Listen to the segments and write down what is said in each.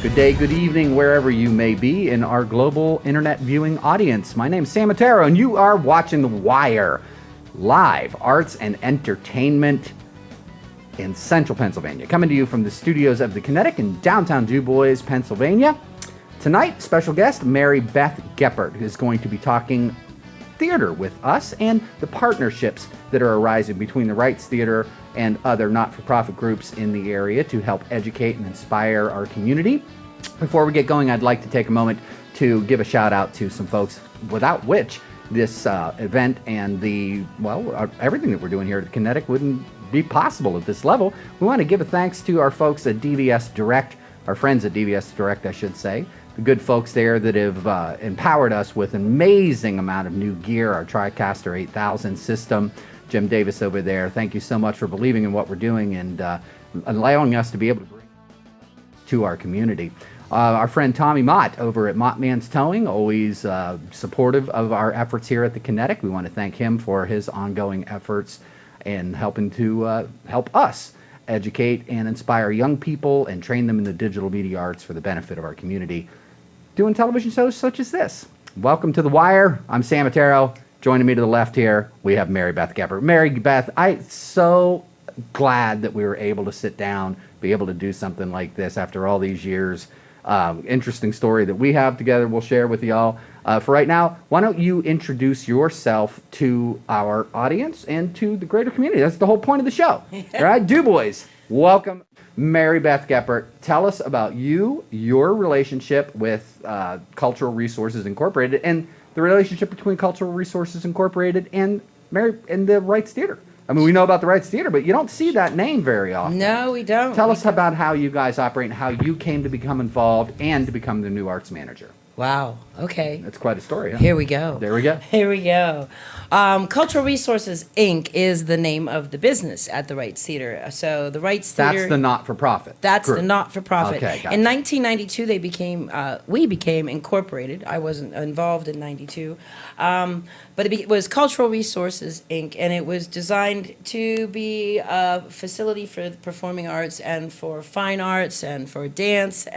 Good day, good evening, wherever you may be in our global internet viewing audience. My name is Sam Matero, and you are watching The Wire, live arts and entertainment in central Pennsylvania. Coming to you from the studios of The Kinetic in downtown DuBois, Pennsylvania. Tonight, special guest Mary Beth Geppert is going to be talking theater with us and the partnerships that are arising between the Reitz Theater and other not-for-profit groups in the area to help educate and inspire our community. Before we get going, I'd like to take a moment to give a shout out to some folks without which this event and everything that we're doing here at the Kinetic wouldn't be possible at this level. We want to give a thanks to our folks at DVS Direct, our friends at DVS Direct, I should say, the good folks there that have empowered us with an amazing amount of new gear, our TriCaster 8000 system. Jim Davis over there, thank you so much for believing in what we're doing and allowing us to be able to bring to our community. Our friend Tommy Mott over at Mott Man's Towing, always supportive of our efforts here at the Kinetic. We want to thank him for his ongoing efforts in helping to help us educate and inspire young people and train them in the digital media arts for the benefit of our community, doing television shows such as this. Welcome to The Wire. I'm Sam Matero. Joining me to the left here, we have Mary Beth Geppert. Mary Beth, I'm so glad that we were able to sit down, be able to do something like this after all these years. Interesting story that we have together we'll share with y'all. For right now, why don't you introduce yourself to our audience and to the greater community? That's the whole point of the show. All right, DuBois, welcome. Mary Beth Geppert, tell us about you, your relationship with Cultural Resources Incorporated, and the relationship between Cultural Resources Incorporated and the Reitz Theater. I mean, we know about the Reitz Theater, but you don't see that name very often. No, we don't. Tell us about how you guys operate and how you came to become involved and to become the new arts manager. Wow. Okay. That's quite a story, huh? Here we go. There we go. Here we go. Cultural Resources, Inc. is the name of the business at the Reitz Theater. So the Reitz Theater... That's the not-for-profit That's group. the not-for-profit. Okay, gotcha. In 1992, we became incorporated. I wasn't involved in 92. But it was Cultural Resources, Inc., and it was designed to be a facility for the performing arts and for fine arts and for dance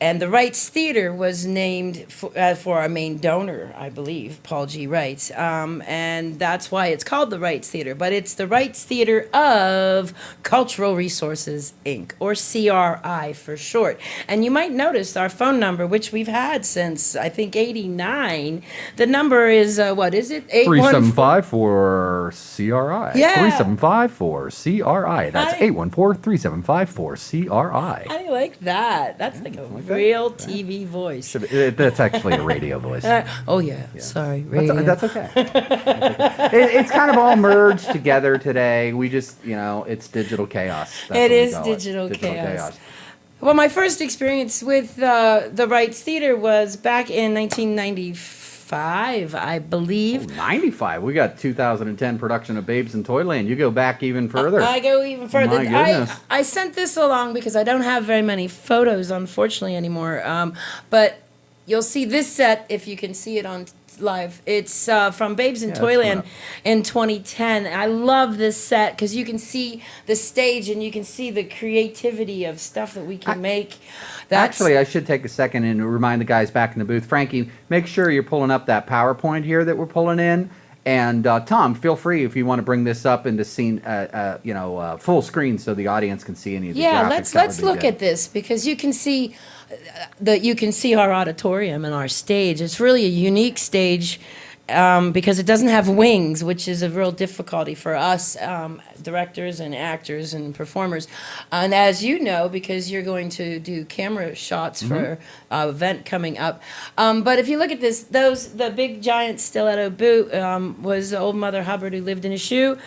and the Reitz Theater was named for our main donor, I believe, Paul G. Reitz. And that's why it's called the Reitz Theater. But it's the Reitz Theater of Cultural Resources, Inc., or CRI for short. And you might notice our phone number, which we've had since, I think, 89. The number is, what is it? 375 for CRI. Yeah. 375 for CRI. That's 814-375 for CRI. I like that. That's like a real TV voice. That's actually a radio voice. Oh, yeah. Sorry. Radio. That's okay. It's kind of all merged together today. We just, it's digital chaos. That's It what we is call digital Digital chaos. Well, my first experience with the Reitz Theater was back in 1995, I believe. 95. We got 2010 production of Babes in Toyland. You go back even further. I go even further. My goodness. I sent this along because I don't have very many photos, unfortunately, anymore. But you'll see this set if you can see it on live. It's from Babes in Toyland in 2010. I love this set because you can see the stage and you can see the creativity of stuff that we can make. Actually, I should take a second and remind the guys back in the booth. Frankie, make sure you're pulling up that PowerPoint here that we're pulling in. And Tom, feel free if you want to bring this up into scene, full screen so the audience can see any of the graphics. Yeah, let's look at this because you can see our auditorium and our stage. It's really a unique stage because it doesn't have wings, which is a real difficulty for us directors and actors and performers. And as you know, because you're going to do camera shots for an event coming up. But if you look at this, the big giant stiletto boot was old Mother Hubbard who lived in a shoe.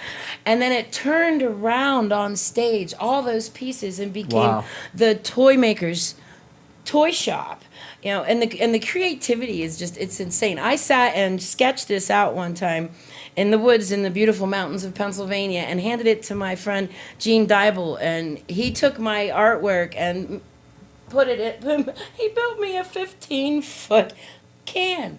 And then it turned around on stage, all those pieces, and became the toy maker's toy shop. And the creativity is just, it's insane. I sat and sketched this out one time in the woods in the beautiful mountains of Pennsylvania and handed it to my friend Gene Dybel, and he took my artwork and put it in. He built me a 15-foot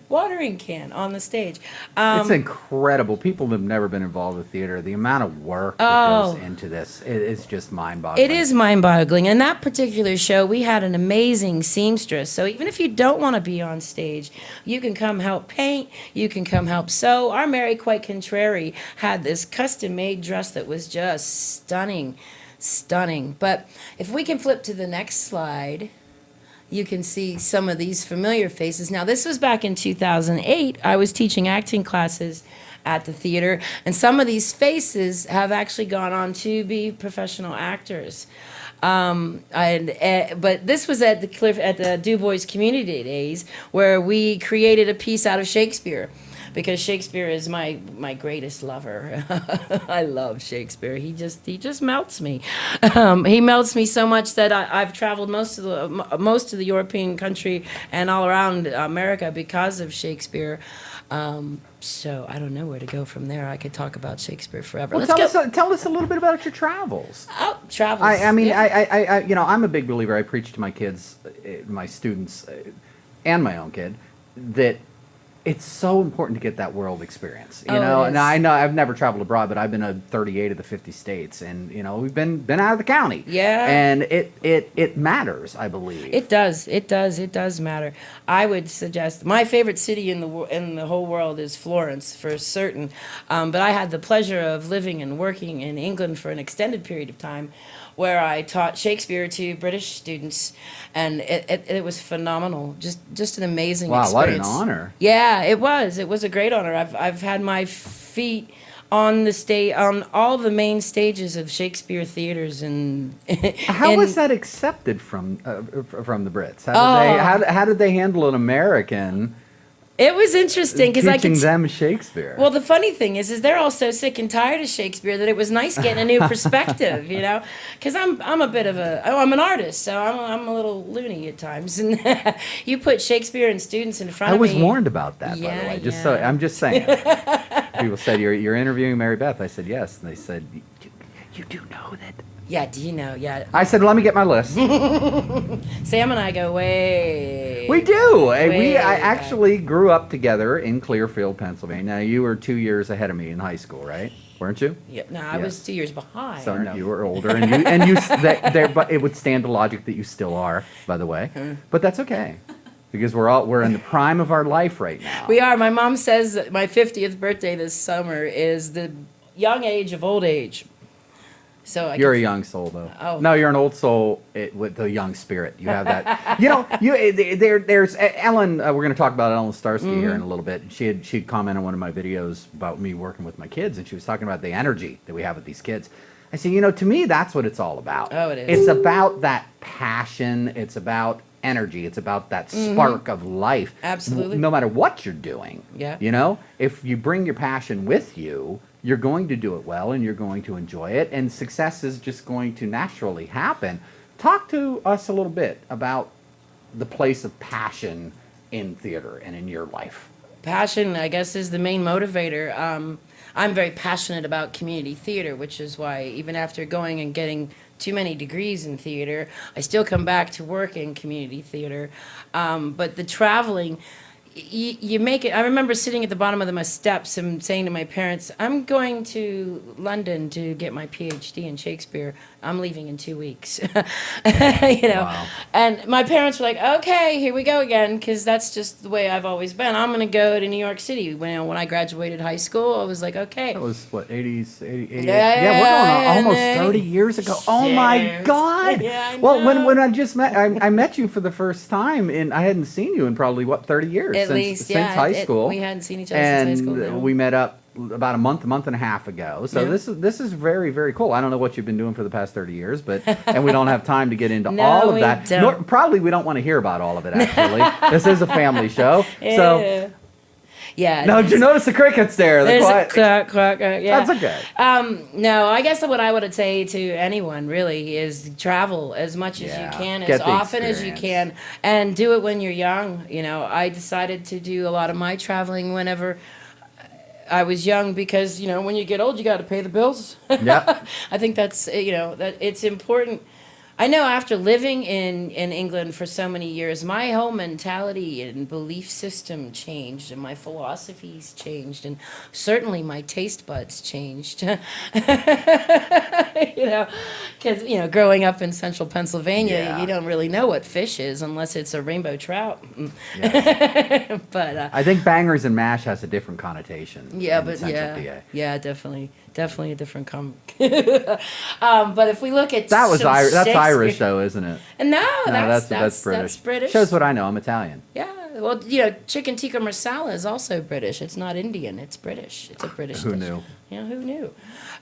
watering can on the stage. It's incredible. People have never been involved with theater. The amount of work that goes into this, it's just mind-boggling. It is mind-boggling. And that particular show, we had an amazing seamstress. So even if you don't want to be on stage, you can come help paint, you can come help sew. Our Mary Quite Contrary had this custom-made dress that was just stunning. But if we can flip to the next slide, you can see some of these familiar faces. Now, this was back in 2008. I was teaching acting classes at the theater, and some of these faces have actually gone on to be professional actors. But this was at the DuBois Community Days, where we created a piece out of Shakespeare, because Shakespeare is my greatest lover. I love Shakespeare. He just melts me. He melts me so much that I've traveled most of the European country and all around America because of Shakespeare. So I don't know where to go from there. I could talk about Shakespeare forever. Well, tell us a little bit about your travels. Oh, travels. I mean, yeah. I'm a big believer. I preach to my kids, my students, and my own kid, that it's so important to get that world experience, you know. And I know I've never traveled abroad, but I've been to 38 of the 50 states, and we've been out of the county. Yeah. And it matters, I believe. It does matter. I would suggest my favorite city in the whole world is Florence, for certain. But I had the pleasure of living and working in England for an extended period of time, where I taught Shakespeare to British students, and it was phenomenal. Just an amazing experience. Wow, what an honor. Yeah, it was. It was a great honor. I've had my feet on all the main stages of Shakespeare theaters, and how was that accepted from the Brits? How did they handle an American? It was interesting because teaching them Shakespeare. Well, the funny thing is they're all so sick and tired of Shakespeare that it was nice getting a new perspective, Because I'm an artist, so I'm a little loony at times, and you put Shakespeare and students in front of me. I was warned about that, by the way. I'm just saying. People said you're interviewing Mary Beth. I said yes, and they said you do know that. Yeah, do you know? Yeah. I said, let me get my list. Sam and I go way. We do. I actually grew up together in Clearfield, Pennsylvania. Now, you were 2 years ahead of me in high school, right? Weren't you? Yeah. No, I was 2 years behind. So you were older, but it would stand to logic that you still are, by the way. But that's okay, because we're in the prime of our life right now. We are. My mom says that my 50th birthday this summer is the young age of old age. So you're a young soul, though. Oh. No, you're an old soul with a young spirit. You have that. There's Ellen. We're going to talk about Ellen Starsky here in a little bit. She'd comment on one of my videos about me working with my kids, and she was talking about the energy that we have with these kids. I say, to me, that's what it's all about. Oh, it is. It's about that passion. It's about energy. It's about that spark of life. Absolutely. No matter what you're doing. Yeah. If you bring your passion with you, you're going to do it well, and you're going to enjoy it, and success is just going to naturally happen. Talk to us a little bit about the place of passion in theater and in your life. Passion, I guess, is the main motivator. I'm very passionate about community theater, which is why even after going and getting too many degrees in theater, I still come back to work in community theater. But the traveling, you make it. I remember sitting at the bottom of my steps and saying to my parents, I'm going to London to get my PhD in Shakespeare. I'm leaving in 2 weeks. Wow. And my parents were like, okay, here we go again, because that's just the way I've always been. I'm going to go to New York City. When I graduated high school, I was like, okay. That was, 80s, 88? Yeah, we're going on almost 30 years ago. Oh, my God. Yeah, I know. Well, when I just met, I met you for the first time, and I hadn't seen you in probably, 30 years? At least, since high school. We hadn't seen each other since high school. And we met up about a month and a half ago. So this is very, very cool. I don't know what you've been doing for the past 30 years, and we don't have time to get into all of that. Probably we don't want to hear about all of it, actually. This is a family show. Yeah. So yeah. Now, did you notice the crickets there? There's a quack, yeah. That's okay. No, I guess what I would say to anyone really is travel as much as you can, as often as you can, and do it when you're young. I decided to do a lot of my traveling whenever I was young, because when you get old, you got to pay the bills. Yeah. I think that's that it's important I know after living in England for so many years, my whole mentality and belief system changed, and my philosophies changed, and certainly my taste buds changed. Because growing up in central Pennsylvania, Yeah. you don't really know what fish is unless it's a rainbow trout. Yeah. But I think bangers and mash has a different connotation. yeah, in but Central yeah, PA. yeah, definitely a different but if we look at That's Shakespeare- Irish though, isn't it? No, No, that's British. That's British. Shows what I know. I'm Italian. Yeah, well, chicken tikka masala is also British. It's not Indian. It's British. It's a British Who dish. knew? Who knew?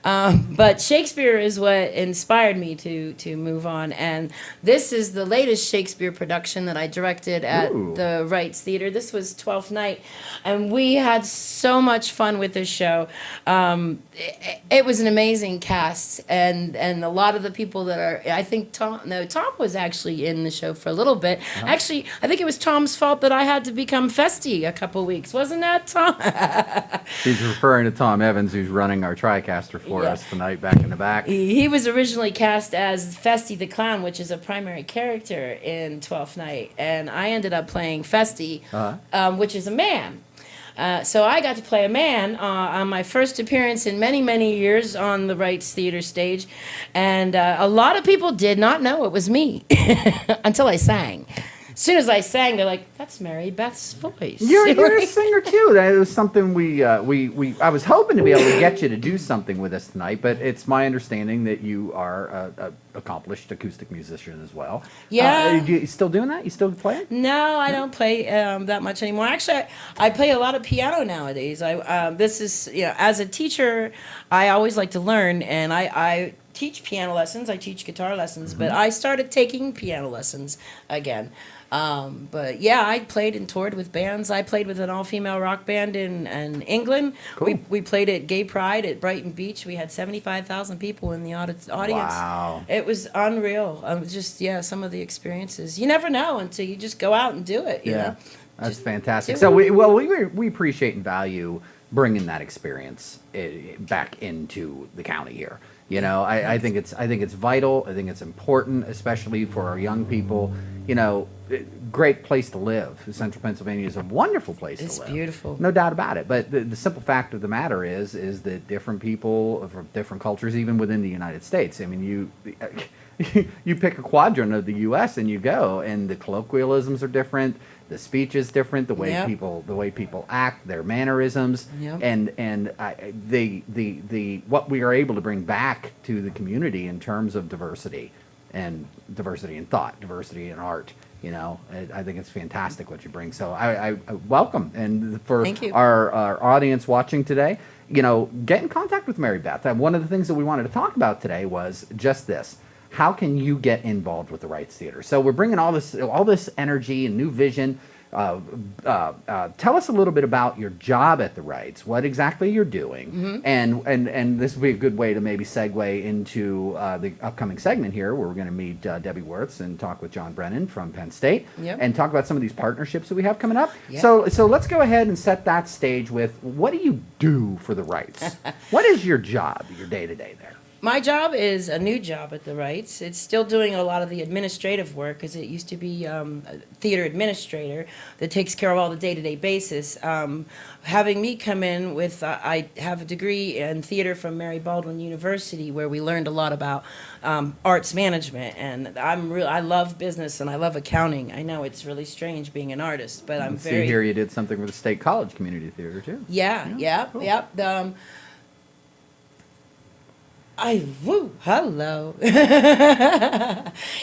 But Shakespeare is what inspired me to move on, and this is the latest Shakespeare production that I directed at Ooh. the Reitz Theater. This was 12th night, and we had so much fun with this show. It was an amazing cast, and a lot of the people that are, I think Tom was actually in the show for a little bit. Actually, I think it was Tom's fault that I had to become Festy a couple weeks. Wasn't that, Tom? She's referring to Tom Evans, who's running our TriCaster for Yeah. us tonight, back in the back. He was originally cast as Festy the Clown, which is a primary character in 12th Night, and I ended up playing Festy, which is a man. So I got to play a man on my first appearance in many, many years on the Reitz Theater stage, and a lot of people did not know it was me until I sang. As soon as I sang, they're like, "That's Mary Beth's voice." You're a singer too. That was something I was hoping to be able to get you to do something with us tonight, but it's my understanding that you are a accomplished acoustic musician as well. Yeah. You still doing that? You still playing? No, I don't play that much anymore. Actually, I play a lot of piano nowadays. This is as a teacher, I always like to learn, and I teach piano lessons. I teach guitar lessons, but I started taking piano lessons again. But yeah, I played and toured with bands. I played with an all-female rock band in England. Cool. We played at Gay Pride at Brighton Beach. We had 75,000 people in the audience. Wow. It was unreal. Just some of the experiences. You never know until you just go out and do it. You know? That's Just fantastic. do So it. we appreciate and value bringing that experience back into the county here. I think it's vital. I think it's important, especially for our young people. Great place to live. Central Pennsylvania is a wonderful place to live. It's beautiful. No doubt about it. But the simple fact of the matter is that different people from different cultures, even within the United States. I mean, you pick a quadrant of the U.S. and you go, and the colloquialisms are different. The speech is different. The way Yep. people act, their mannerisms, Yep. and what we are able to bring back to the community in terms of diversity in thought, diversity in art. I think it's fantastic what you bring. So I welcome, and for Thank you. our audience watching today, get in contact with Mary Beth. One of the things that we wanted to talk about today was just this. How can you get involved with the Reitz Theater? So we're bringing all this energy and new vision. Tell us a little bit about your job at the Reitz, what exactly you're doing, and this would be a good way to maybe segue into the upcoming segment here, where we're going to meet Debbie Wirths and talk with John Brennan from Penn State, Yep. and talk about some of these partnerships that we have coming up. Yep. So let's go ahead and set that stage with, what do you do for the Reitz? What is your job, your day-to-day there? My job is a new job at the Reitz. It's still doing a lot of the administrative work, because it used to be a theater administrator that takes care of all the day-to-day basis. Having me come in with, I have a degree in theater from Mary Baldwin University, where we learned a lot about arts management, and I love business and I love accounting. I know it's really strange being an artist, but I'm See very here, you did something with the State College Community Theater too. Yep. Hello.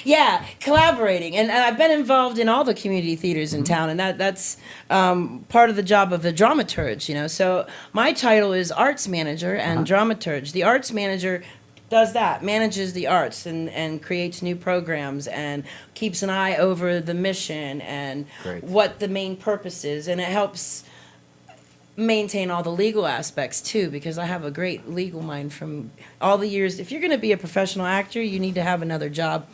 Yeah, collaborating. And I've been involved in all the community theaters in town, and that's part of the job of the Dramaturg, So my title is Arts Manager and Dramaturg. The Arts Manager does that, manages the arts and creates new programs and keeps an eye over the mission and Great. what the main purpose is, and it helps maintain all the legal aspects too, because I have a great legal mind from all the years. If you're going to be a professional actor, you need to have another job.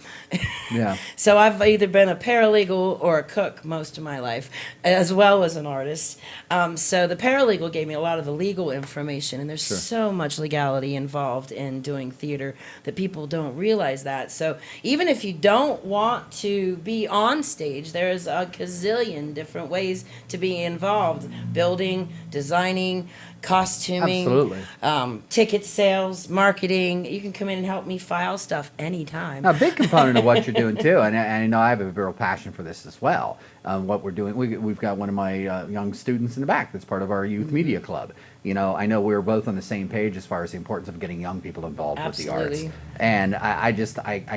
Yeah. So I've either been a paralegal or a cook most of my life, as well as an artist. So the paralegal gave me a lot of the legal information, and there's so much legality involved in doing theater that people don't realize that. So even if you don't want to be on stage, there's a gazillion different ways to be involved. Building, designing, costuming, absolutely, ticket sales, marketing. You can come in and help me file stuff anytime. A big component of what you're doing too, and I know I have a real passion for this as well. What we're doing, we've got one of my young students in the back that's part of our youth media club. You know, I know we're both on the same page as far as the importance of getting young people involved with the arts. And I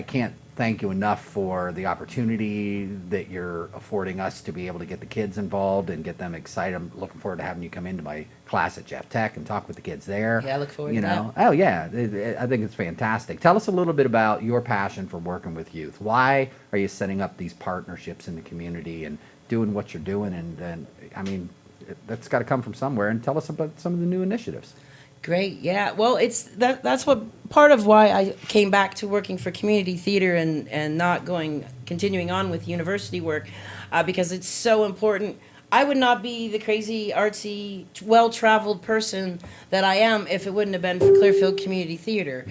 can't thank you enough for the opportunity that you're affording us to be able to get the kids involved and get them excited. I'm looking forward to having you come into my class at Jeff Tech and talk with the kids there. Yeah, I look forward to that. Oh yeah, I think it's fantastic. Tell us a little bit about your passion for working with youth. Why are you setting up these partnerships in the community and doing what you're doing? And I mean, that's got to come from somewhere. And tell us about some of the new initiatives. Great, yeah. Well, that's what part of why I came back to working for community theater and not continuing on with university work, because it's so important. I would not be the crazy, artsy, well-traveled person that I am if it wouldn't have been for Clearfield Community Theater.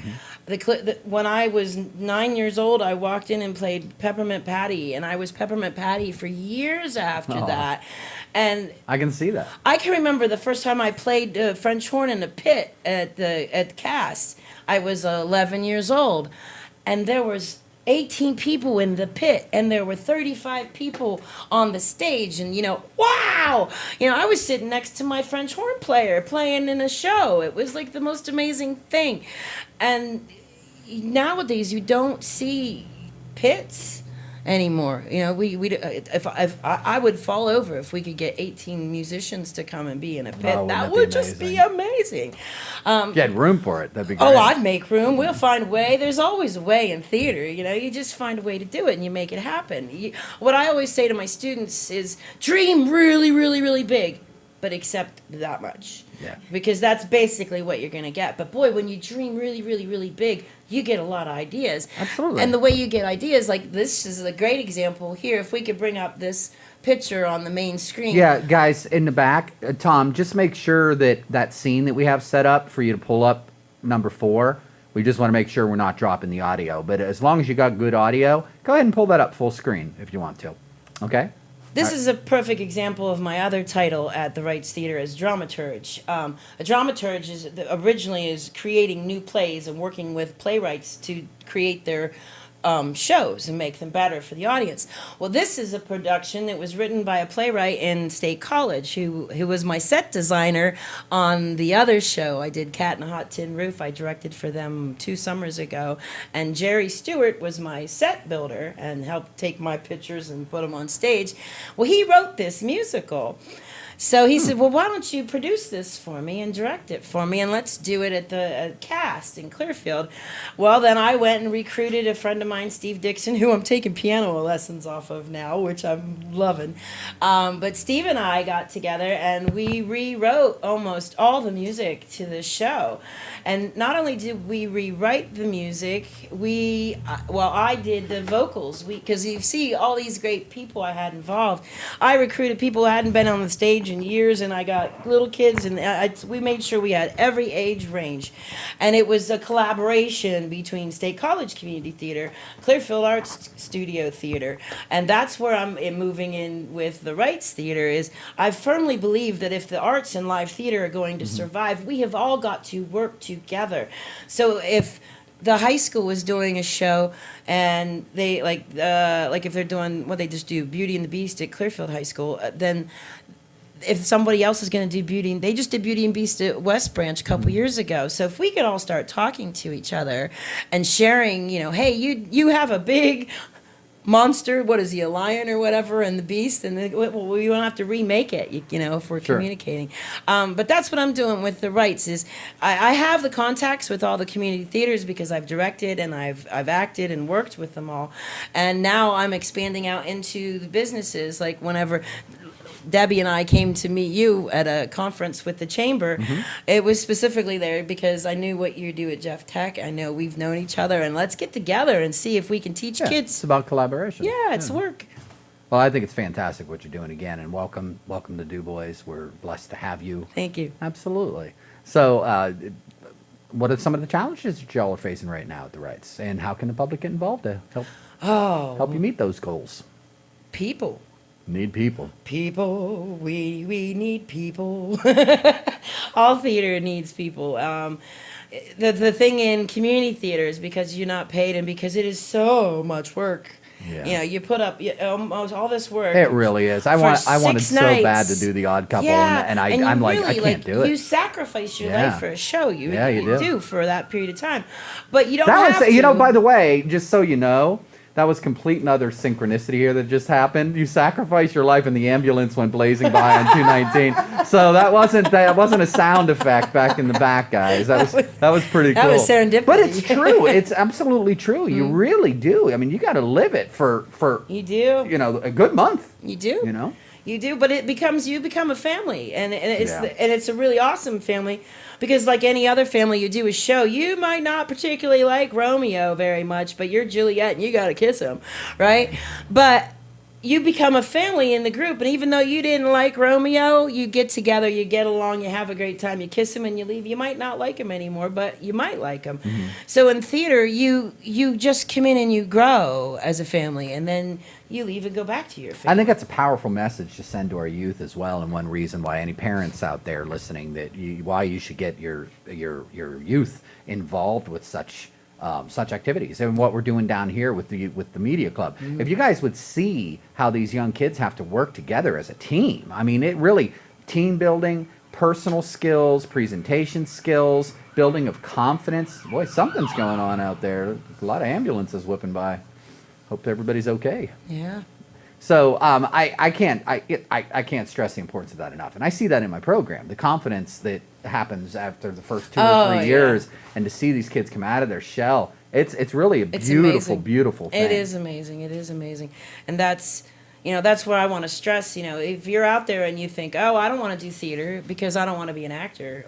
When I was 9 years old, I walked in and played Peppermint Patty, and I was Peppermint Patty for years after that. And I can see that. I can remember the first time I played French horn in a pit at Cast. I was 11 years old, and there was 18 people in the pit, and there were 35 people on the stage, and wow! I was sitting next to my French horn player playing in a show. It was like the most amazing thing. And nowadays you don't see pits anymore. I would fall over if we could get 18 musicians to come and be in a pit. That would just be amazing. If you had room for it, that'd be great. Oh, I'd make room. We'll find a way. There's always a way in theater. You just find a way to do it and you make it happen. What I always say to my students is dream really, really, really big, but accept that much. Yeah. Because that's basically what you're going to get. But boy, when you dream really, really, really big, you get a lot of ideas. Absolutely. And the way you get ideas, like this is a great example here. If we could bring up this picture on the main screen. Yeah, guys, in the back, Tom, just make sure that scene that we have set up for you to pull up number 4, we just want to make sure we're not dropping the audio. But as long as you got good audio, go ahead and pull that up full screen if you want to. Okay? This is a perfect example of my other title at the Reitz Theater as Dramaturg. A dramaturg originally is creating new plays and working with playwrights to create their shows and make them better for the audience. Well, this is a production that was written by a playwright in State College who was my set designer on the other show. I did Cat in a Hot Tin Roof. I directed for them 2 summers ago. And Jerry Stewart was my set builder and helped take my pictures and put them on stage. Well, he wrote this musical. So he said, well, why don't you produce this for me and direct it for me, and let's do it at the Cast in Clearfield. Well, then I went and recruited a friend of mine, Steve Dixon, who I'm taking piano lessons off of now, which I'm loving. But Steve and I got together, and we rewrote almost all the music to the show. And not only did we rewrite the music, I did the vocals. Because you see all these great people I had involved. I recruited people who hadn't been on the stage in years, and I got little kids, and we made sure we had every age range. And it was a collaboration between State College Community Theater, Clearfield Arts Studio Theater, and that's where I'm moving in with the Reitz Theater. Is I firmly believe that if the arts and live theater are going to survive, we have all got to work together. So if the high school was doing a show, and they like if they're doing they just do Beauty and the Beast at Clearfield High School, then if somebody else is going to do Beauty, they just did Beauty and Beast at West Branch a couple years ago. So if we could all start talking to each other and sharing, hey, you have a big monster, what is he, a lion or whatever, and the beast, and we don't have to remake it, if we're communicating. But that's what I'm doing with the Reitz. Is I have the contacts with all the community theaters because I've directed and I've acted and worked with them all, and now I'm expanding out into the businesses. Like whenever Debbie and I came to meet you at a conference with the chamber, it was specifically there because I knew what you do at Jeff Tech. I know we've known each other, and let's get together and see if we can teach It's kids. about collaboration. Yeah, it's work. Well, I think it's fantastic what you're doing again, and welcome to DuBois. We're blessed to have you. Thank you. Absolutely. So, what are some of the challenges that y'all are facing right now at the Reitz, and how can the public get involved to help you meet those goals? People. Need people. People, we need people. All theater needs people. The thing in community theater is because you're not paid and because it is so much work. Yeah. You know, you put up almost all this work. It really is. I wanted 6 so nights. bad to do the Odd Couple, Yeah, and you I'm like, really, I can't do it. You sacrifice your Yeah. life for a show. You you do. for that period of time, but you don't That have was, to. you know, by the way, just so you know, that was complete and utter synchronicity here that just happened. You sacrificed your life and the ambulance went blazing by on 219. So that wasn't a sound effect back in the back, guys. That was pretty cool. That was serendipity. But it's true. It's absolutely true. You really do. I mean, you got to live it for You do. you know, a good month. You do. You know. You do, but you become a family, and it's Yeah. and it's a really awesome family because like any other family, you do a show. You might not particularly like Romeo very much, but you're Juliet and you got to kiss him, right? But you become a family in the group, and even though you didn't like Romeo, you get together, you get along, you have a great time, you kiss him and you leave. You might not like him anymore, but you might like him. So in theater, you just come in and you grow as a family, and then you leave and go back to your family. I think that's a powerful message to send to our youth as well, and one reason why any parents out there listening why you should get your youth involved with such activities, and what we're doing down here with the media club. If you guys would see how these young kids have to work together as a team, I mean, it really team building, personal skills, presentation skills, building of confidence. Boy, something's going on out there. A lot of ambulances whipping by. Hope everybody's okay. Yeah. So I can't stress the importance of that enough, and I see that in my program. The confidence that happens after the first 2 or 3 years, and to see these kids come out of their shell, it's really a beautiful, beautiful thing. It is amazing. It is amazing, and that's what I want to stress. You know, if you're out there and you think, oh, I don't want to do theater because I don't want to be an actor,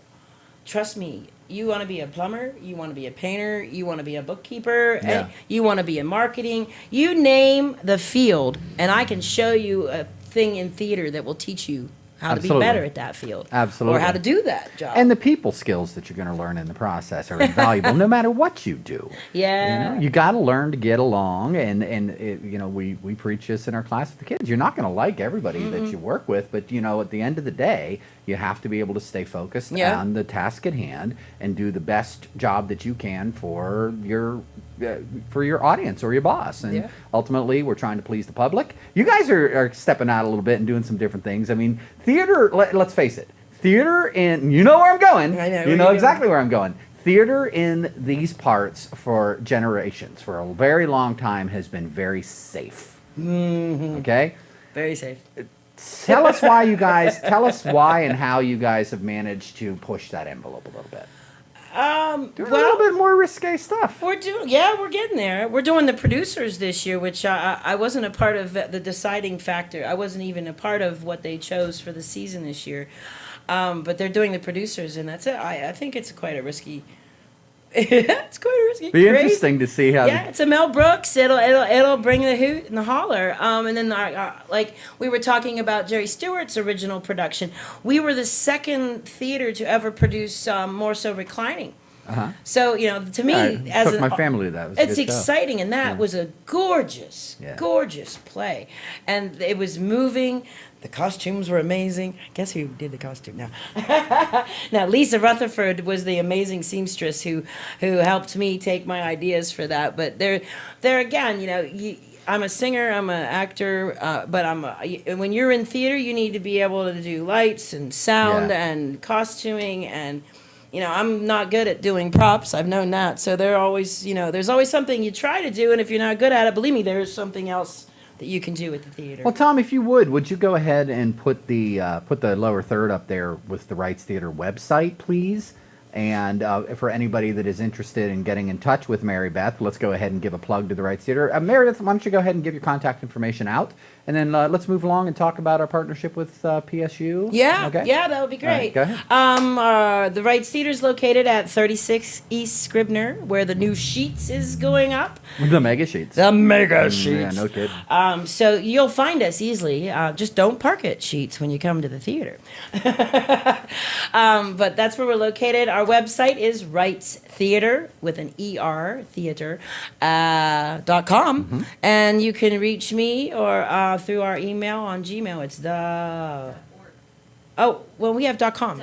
trust me. You want to be a plumber, you want to be a painter, you want to be a bookkeeper, and you want to be in marketing. You name the field, and I can show you a thing in theater that will teach you how to be better at that field. Absolutely. Or how to do that job. And the people skills that you're going to learn in the process are invaluable no matter what you do. Yeah. You know, you got to learn to get along, and you know, we preach this in our class with the kids. You're not going to like everybody that you work with, but, you know, at the end of the day, you have to be able to stay focused on the task at hand and do the best job that you can for your audience or your boss. And ultimately, we're trying to please the public. You guys are stepping out a little bit and doing some different things. I mean, theater, let's face it, theater in, you know where I'm going. I know. You know exactly where I'm going. Theater in these parts for generations, for a very long time, has been very safe. Okay? Very safe. Tell us why and how you guys have managed to push that envelope a little bit. Doing a little bit more risque stuff. We're getting there. We're doing the producers this year, which I wasn't a part of the deciding factor. I wasn't even a part of what they chose for the season this year. But they're doing the producers, and that's it. I think it's quite a risky. It's quite a risky. Be interesting to see how. Yeah, it's a Mel Brooks. It'll bring the hoot and the holler. And then like we were talking about Jerry Stewart's original production. We were the second theater to ever produce more so reclining. So, you know, to me, as took my family to that. It's exciting, and that was a gorgeous play, and it was moving. The costumes were amazing. Guess who did the costume now? Now, Lisa Rutherford was the amazing seamstress who helped me take my ideas for that. But there again, you know, I'm a singer, I'm an actor, but when you're in theater, you need to be able to do lights and sound and costuming and. You know, I'm not good at doing props. I've known that. So there's always something you try to do, and if you're not good at it, believe me, there's something else that you can do at the theater. Well, Tom, if you would you go ahead and put the lower third up there with the Reitz Theater website, please? And for anybody that is interested in getting in touch with Mary Beth, let's go ahead and give a plug to the Reitz Theater. Mary Beth, why don't you go ahead and give your contact information out, And then let's move along and talk about our partnership with PSU. Yeah, Okay. yeah, that would be great. All right, go ahead. The Reitz Theater is located at 36 East Scribner, where the new Sheets is going up. The mega sheets. The mega Sheets. Yeah, no kid. So you'll find us easily. Just don't park at Sheets when you come to the theater. But that's where we're located. Our website is Reitz Theater with an ER, theater, .com. Mm-hmm. And you can reach me or through our email on Gmail. It's we have .com.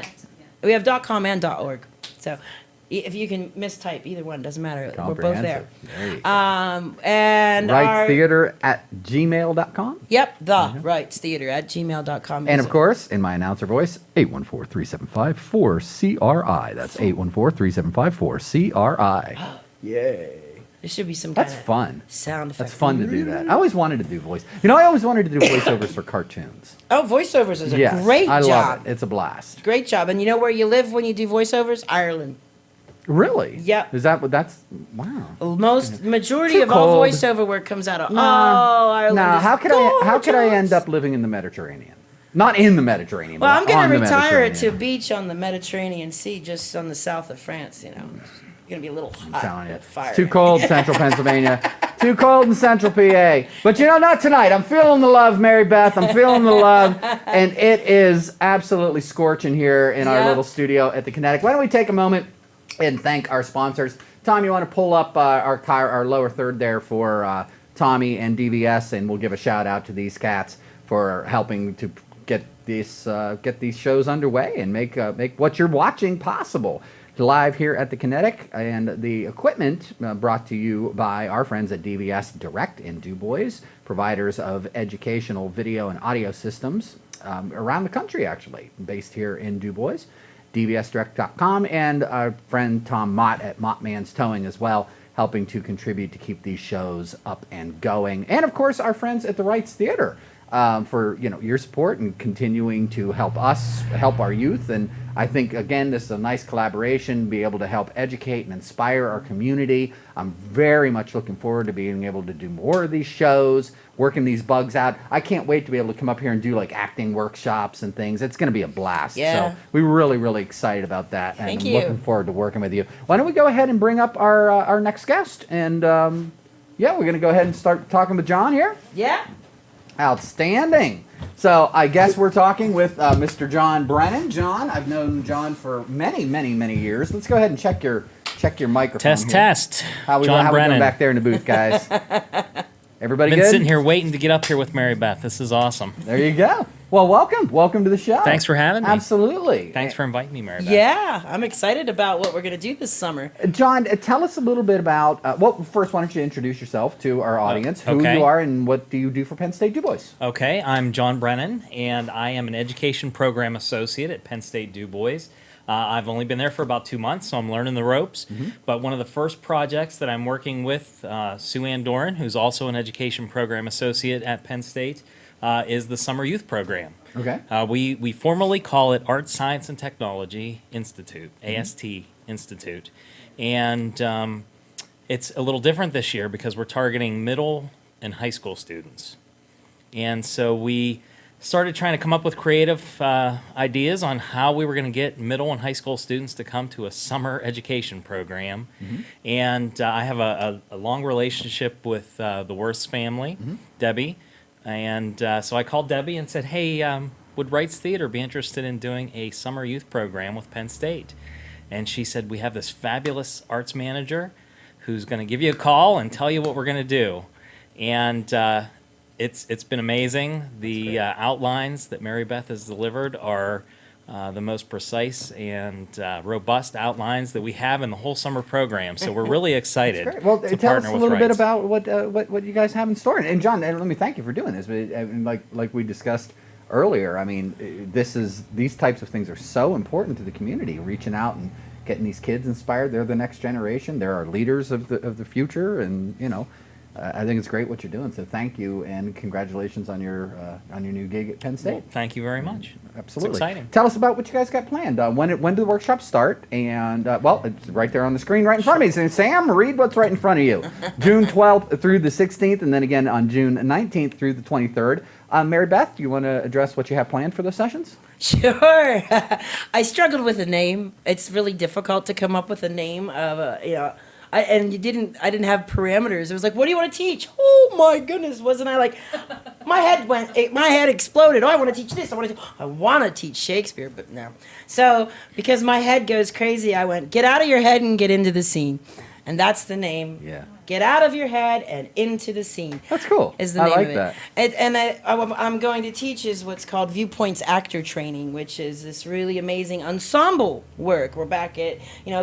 We have .com and .org. So if you can mistype either one, doesn't matter. We're both there. There you go. And Reitz Theater at gmail.com. Yep, Reitz Theater at gmail.com. And of course, in my announcer voice, 814-375-4CRI. That's 814-375-4CRI. Yay. There should be some kind That's of fun. sound effect. That's fun to do that. I always wanted to do voice. I always wanted to do voiceovers for cartoons. Oh, voiceovers is a Yes, great I job. love it. It's a blast. Great job. And you know where you live when you do voiceovers? Ireland. Really? Yep. Is that what that's? Wow. Majority Too of all cold. voiceover work comes out of No, Ireland. is how could I end gorgeous. up living in the Mediterranean? Not in the Mediterranean. Well, but I'm going on to the retire to a Mediterranean. beach on the Mediterranean Sea, just on the south of France. It's going to be a little hot. I'm telling you. with fire. It's too cold, central Pennsylvania. Too cold in central PA. But not tonight. I'm feeling the love, Mary Beth. I'm feeling the love. And it is absolutely scorching here in our Yep. little studio at the Kinetic. Why don't we take a moment and thank our sponsors. Tom, you want to pull up our lower third there for Tommy and DVS, and we'll give a shout out to these cats for helping to get these shows underway and make what you're watching possible. Live here at the Kinetic, and the equipment brought to you by our friends at DVS Direct in DuBois, providers of educational video and audio systems around the country, actually, based here in DuBois. DVSdirect.com, and our friend Tom Mott at Mottman's Towing as well, helping to contribute to keep these shows up and going. And of course, our friends at the Reitz Theater for your support and continuing to help us help our youth. And I think again, this is a nice collaboration, be able to help educate and inspire our community. I'm very much looking forward to being able to do more of these shows, working these bugs out. I can't wait to be able to come up here and do like acting workshops and things. It's going to be a blast. Yeah. So we're really excited about that. And Thank I'm you. looking forward to working with you. Why don't we go ahead and bring up our next guest? And we're going to go ahead and start talking with John here. Yeah. Outstanding. So I guess we're talking with Mr. John Brennan. John, I've known John for many years. Let's go ahead and check your microphone. Test. How we John Brennan. doing back there in the booth, guys? Everybody Been good? sitting here waiting to get up here with Mary Beth. This is awesome. There you go. Well, welcome to the show. Thanks for having me. Absolutely. Thanks for inviting me, Mary Beth. Yeah, I'm excited about what we're going to do this summer. John, tell us a little bit about, first, why don't you introduce yourself to our audience, who okay. you are, and what do you do for Penn State DuBois? Okay, I'm John Brennan, and I am an education program associate at Penn State DuBois. I've only been there for about 2 months, so I'm learning the ropes. Mm-hmm. But one of the first projects that I'm working with, Sue Ann Doran, who's also an education program associate at Penn State, is the Summer Youth Program. Okay. We formally call it Art, Science, and Technology Institute, Mm-hmm. AST Institute. And it's a little different this year because we're targeting middle and high school students. And so we started trying to come up with creative ideas on how we were going to get middle and high school students to come to a summer education program. Mm-hmm. And I have a long relationship with the Wirths family, mm-hmm. Debbie. And so I called Debbie and said, hey, would Reitz Theater be interested in doing a summer youth program with Penn State? And she said, we have this fabulous arts manager who's going to give you a call and tell you what we're going to do. And it's been amazing. The outlines that Mary Beth has delivered are the most precise and robust outlines that we have in the whole summer program. So we're really excited. Great. Well, to tell us partner a with little bit Reitz. about what you guys have in store. And John, let me thank you for doing this. Like we discussed earlier, I mean, these types of things are so important to the community. Reaching out and getting these kids inspired. They're the next generation. They're our leaders of the future, and I think it's great what you're doing. So thank you and congratulations on your new gig at Penn State. Well, thank you very much. Absolutely. It's exciting. Tell us about what you guys got planned. When do the workshops start? And well, it's right there on the screen, right in front of me. So Sam, read what's right in front of you. June 12th through the 16th, and then again on June 19th through the 23rd. Mary Beth, do you want to address what you have planned for those sessions? Sure. I struggled with a name. It's really difficult to come up with a name of I didn't have parameters. It was like, what do you want to teach? Oh my goodness, wasn't I like, my head exploded. Oh, I want to teach this. I want to teach Shakespeare, but no. So because my head goes crazy, I went, get out of your head and get into the scene, and that's the name. Yeah. Get out of your head and into the scene. That's cool. Is the I name like of it. that. And I'm going to teach is what's called Viewpoints actor training, which is this really amazing ensemble work. We're back at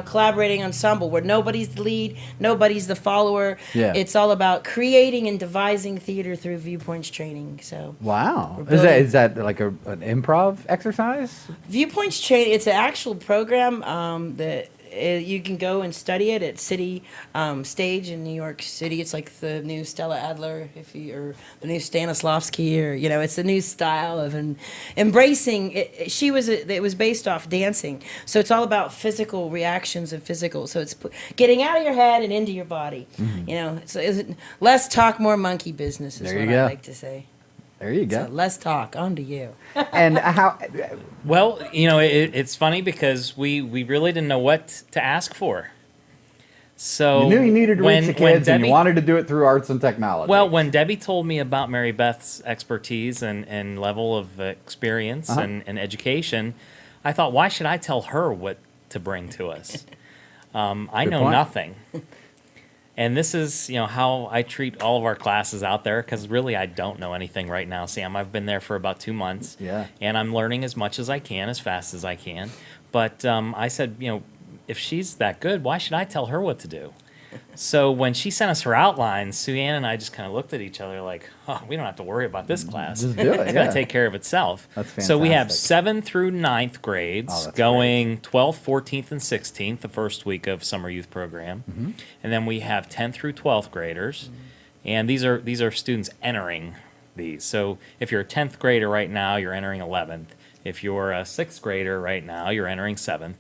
collaborating ensemble where nobody's the lead, nobody's the follower. Yeah. It's all about creating and devising theater through Viewpoints training. So Wow. We're Is that like an improv exercise? Viewpoints training. It's an actual program that. You can go and study it at City Stage in New York City. It's like the new Stella Adler, or the new Stanislavski, or it's a new style of embracing. It was based off dancing, so it's all about physical reactions and physical. So it's getting out of your head and into your body. Mm-hmm. It's less talk, more monkey business is There what you I go. like to say. There you go. So less talk, on to you. And how? Well, it's funny because we really didn't know what to ask for. So You knew you needed to reach the kids, and you Debbie- wanted to do it through arts and technology. Well, when Debbie told me about Mary Beth's expertise and level of experience and education, I thought, why should I tell her what to bring to us? I Good know point. nothing. And this is, how I treat all of our classes out there, because really I don't know anything right now, Sam. I've been there for about 2 months. Yeah. And I'm learning as much as I can, as fast as I can. But I said, if she's that good, why should I tell her what to do? So when she sent us her outlines, Sue Ann and I just kind of looked at each other like, oh, we don't have to worry about this class. Just do it, It's yeah. going to take care of itself. That's So we have fantastic. 7th through 9th grades Oh, that's going 12th, 14th, and 16th, the first week of summer youth program. Mm-hmm. And then we have 10th through 12th graders. And these are students entering these. So if you're a 10th grader right now, you're entering 11th. If you're a 6th grader right now, you're entering 7th.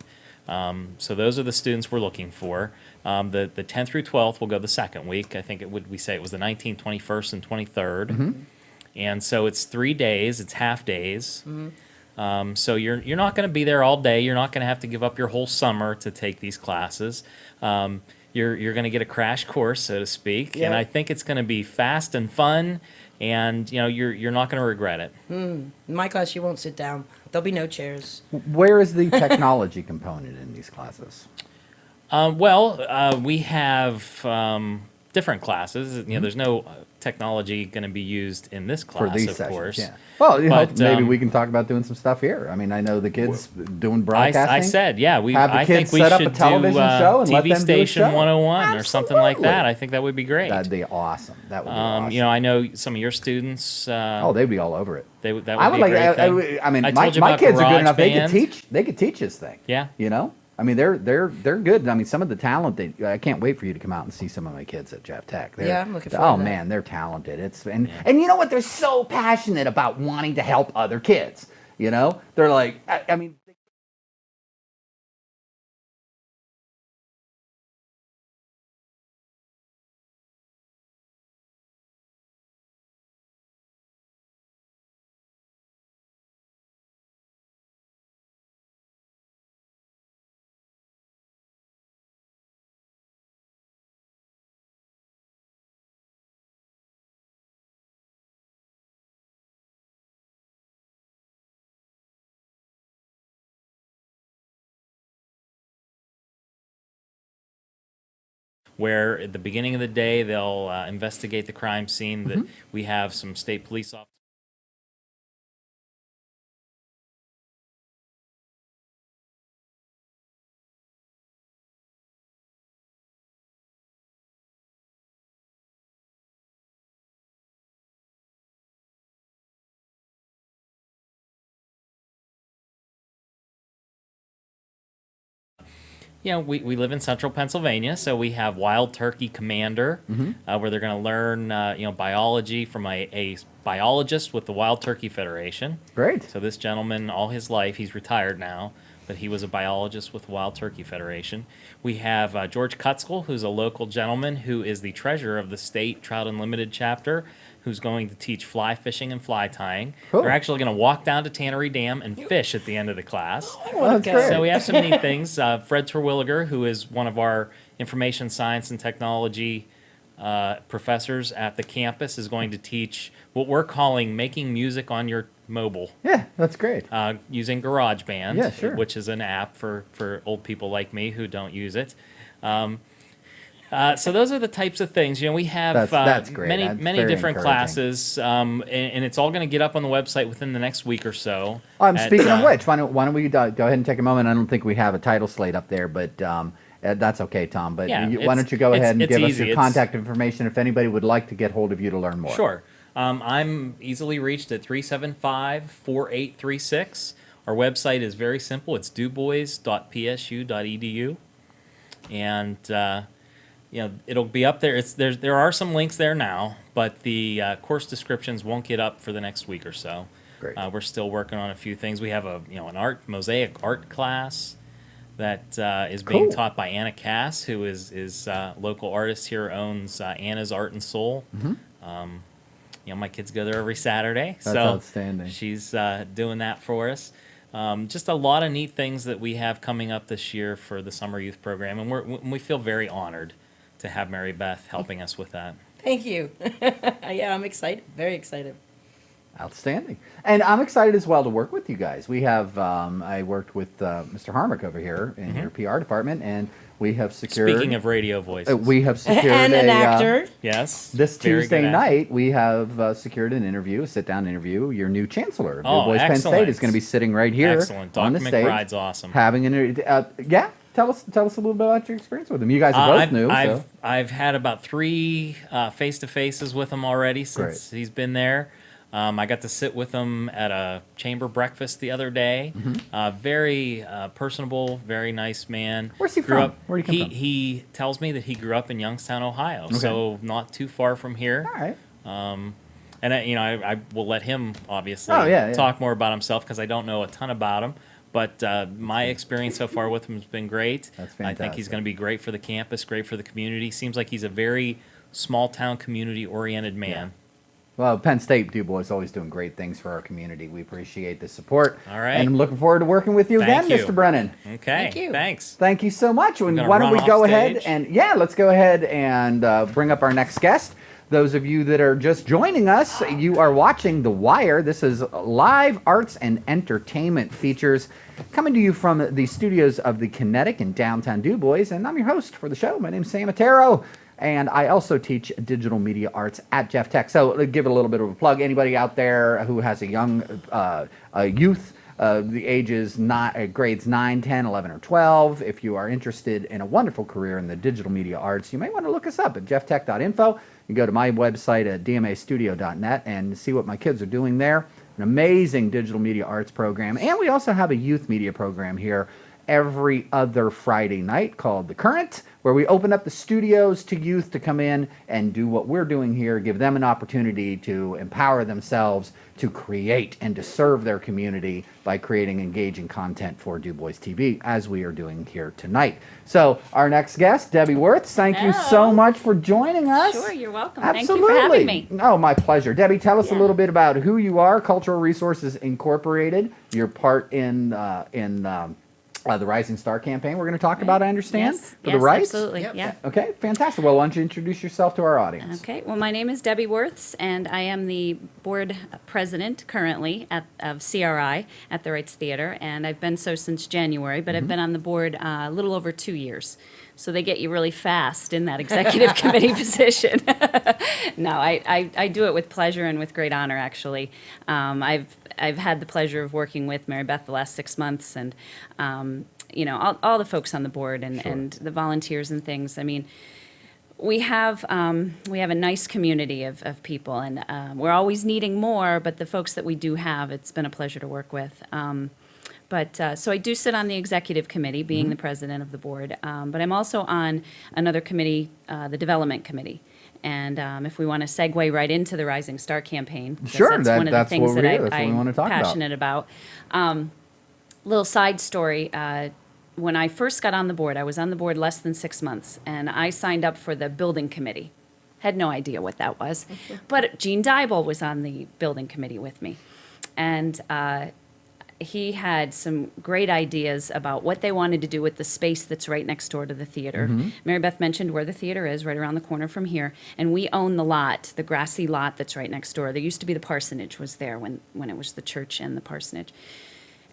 So those are the students we're looking for. The 10th through 12th will go the second week. I think we say it was the 19th, 21st, and 23rd. Mm-hmm. And so it's 3 days. It's half days. So you're not going to be there all day. You're not going to have to give up your whole summer to take these classes. You're going to get a crash course, so to speak. Yeah. And I think it's going to be fast and fun. And you're not going to regret it. In my class, you won't sit down. There'll be no chairs. Where is the technology component in these classes? We have different classes. There's no technology going to be used in this class, For these of sessions, course. yeah. Well, But, maybe we can talk about doing some stuff here. I mean, I know the kids doing broadcasting. I said, yeah, Have the I kids think we set up should a television do show and let TV them do a Station show. 101 or something like that. Absolutely. I think that would be great. That'd be awesome. That would be awesome. I know some of your students. Oh, they'd be all over it. That would I would be a like. great thing. I mean, I my told you about kids are good Garage enough. Band. They could teach this thing. Yeah. I mean, they're good. I mean, some of the talent. I can't wait for you to come out and see some of my kids at Jeff Tech. Yeah, I'm looking forward Oh to that. man, they're talented. And you know what? They're so passionate about wanting to help other kids. They're like, I mean. Where at the beginning of the day they'll investigate the crime scene. That we have some state police officers. we live in central Pennsylvania, so we have Wild Turkey Commander, where they're going to learn, biology from a biologist with the Wild Turkey Federation. Great. So this gentleman, all his life, he's retired now, but he was a biologist with the Wild Turkey Federation. We have George Kutzkel, who's a local gentleman who is the treasurer of the state Trout Unlimited chapter, who's going to teach fly fishing and fly tying. Cool. They're actually going to walk down to Tannery Dam and fish at the end of the class. Well, that's great. So we have some neat things. Fred Terwilliger, who is one of our information science and technology professors at the campus, is going to teach what we're calling making music on your mobile. Yeah, that's great. Using GarageBand, Yeah, sure. which is an app for old people like me who don't use it. So those are the types of things. We have That's great. many That's many very different encouraging. classes, and it's all going to get up on the website within the next week or so. Speaking of which, why don't we go ahead and take a moment? I don't think we have a title slate up there, but that's okay, Tom. But Yeah, why don't you go ahead and it's give us easy. your contact information if anybody would like to get hold of you to learn more. Sure. I'm easily reached at 375-4836. Our website is very simple. It's DuBois.psu.edu. And, it'll be up there. There are some links there now, but the course descriptions won't get up for the next week or so. Great. We're still working on a few things. We have an mosaic art class that is being Cool. taught by Anna Cass, who is local artist here, owns Anna's Art and Soul. My kids go there every Saturday. That's outstanding. She's doing that for us. Just a lot of neat things that we have coming up this year for the summer youth program, and we feel very honored to have Mary Beth helping us with that. Thank you. Yeah, I'm excited, very excited. Outstanding. And I'm excited as well to work with you guys. We have, I worked with Mr. Harmonic over here in your PR department, and we have secured... Speaking of radio voices, we have secured And an actor. yes, This very Tuesday good night, we have secured an interview, a sit-down interview. Your new chancellor of Oh, DuBois Penn State excellent. is going to be sitting right here Excellent. on the Dr. stage. McBride's awesome. Having an interview. Yeah, tell us a little bit about your experience with him. You guys are both new. So. I've had about 3 face-to-faces with him already since he's been there. I got to sit with him at a chamber breakfast the other day. Very personable, very nice man. Where's he Grew from? Up, Where did he come from? He tells me that he grew up in Youngstown, Ohio, so not too far from here. All right. And I will let him obviously talk more about himself because I don't know a ton about him. But my experience so far with him has been great. That's I think he's fantastic. going to be great for the campus, great for the community. Seems like he's a very small town community oriented man. Well, Penn State DuBois is always doing great things for our community. We appreciate the support. All right. And I'm looking forward to working with you Thank again, you. Mr. Brennan. Okay. Thank you. Thanks. Thank you so much. And gonna why don't run we go off ahead stage? and let's go ahead and bring up our next guest. Those of you that are just joining us, you are watching The Wire. This is live arts and entertainment features coming to you from the studios of the Kinetic in downtown DuBois. And I'm your host for the show. My name's Sam Matero. And I also teach digital media arts at Jeff Tech. So give it a little bit of a plug. Anybody out there who has a young youth, the ages grades 9, 10, 11, or 12, if you are interested in a wonderful career in the digital media arts, you may want to look us up at jefftech.info. You go to my website at dmastudio.net and see what my kids are doing there. An amazing digital media arts program. And we also have a youth media program here every other Friday night called The Current, where we open up the studios to youth to come in and do what we're doing here, give them an opportunity to empower themselves to create and to serve their community by creating engaging content for DuBois TV, as we are doing here tonight. So our next guest, Debbie Wirths, thank you so Hello. much for joining us. Sure, you're welcome. Absolutely. Thank you for having me. Oh, my pleasure. Debbie, tell us a Yeah. little bit about who you are, Cultural Resources Incorporated, your part in the Rising Star campaign we're going to talk about, I understand, Yes, for yes, the rights? absolutely. Yep. Yeah. Okay, fantastic. Well, why don't you introduce yourself to our audience? Okay. Well, my name is Debbie Wirths, and I am the board president currently of CRI at the Reitz Theater, and I've been so since January, but I've been on the board a little over 2 years. So they get you really fast in that executive committee position. No, I do it with pleasure and with great honor, actually. I've had the pleasure of working with Mary Beth the last 6 months, and all the folks on the board and the volunteers and things. I mean, we have a nice community of people, and we're always needing more. But the folks that we do have, it's been a pleasure to work with. But so I do sit on the executive committee, being the president of the board, but I'm also on another committee, the development committee. And if we want to segue right into the Rising Star campaign, because Sure, that's one of the that's things what that we're here. That's what we want to I'm talk about. passionate about. Little side story. When I first got on the board, I was on the board less than 6 months, and I signed up for the building committee. Had no idea what that was. But Gene Dybel was on the building committee with me. And he had some great ideas about what they wanted to do with the space that's right next door to the theater. Mary Beth mentioned where the theater is, right around the corner from here. And we own the lot, the grassy lot that's right next door. There used to be the parsonage was there when it was the church and the parsonage.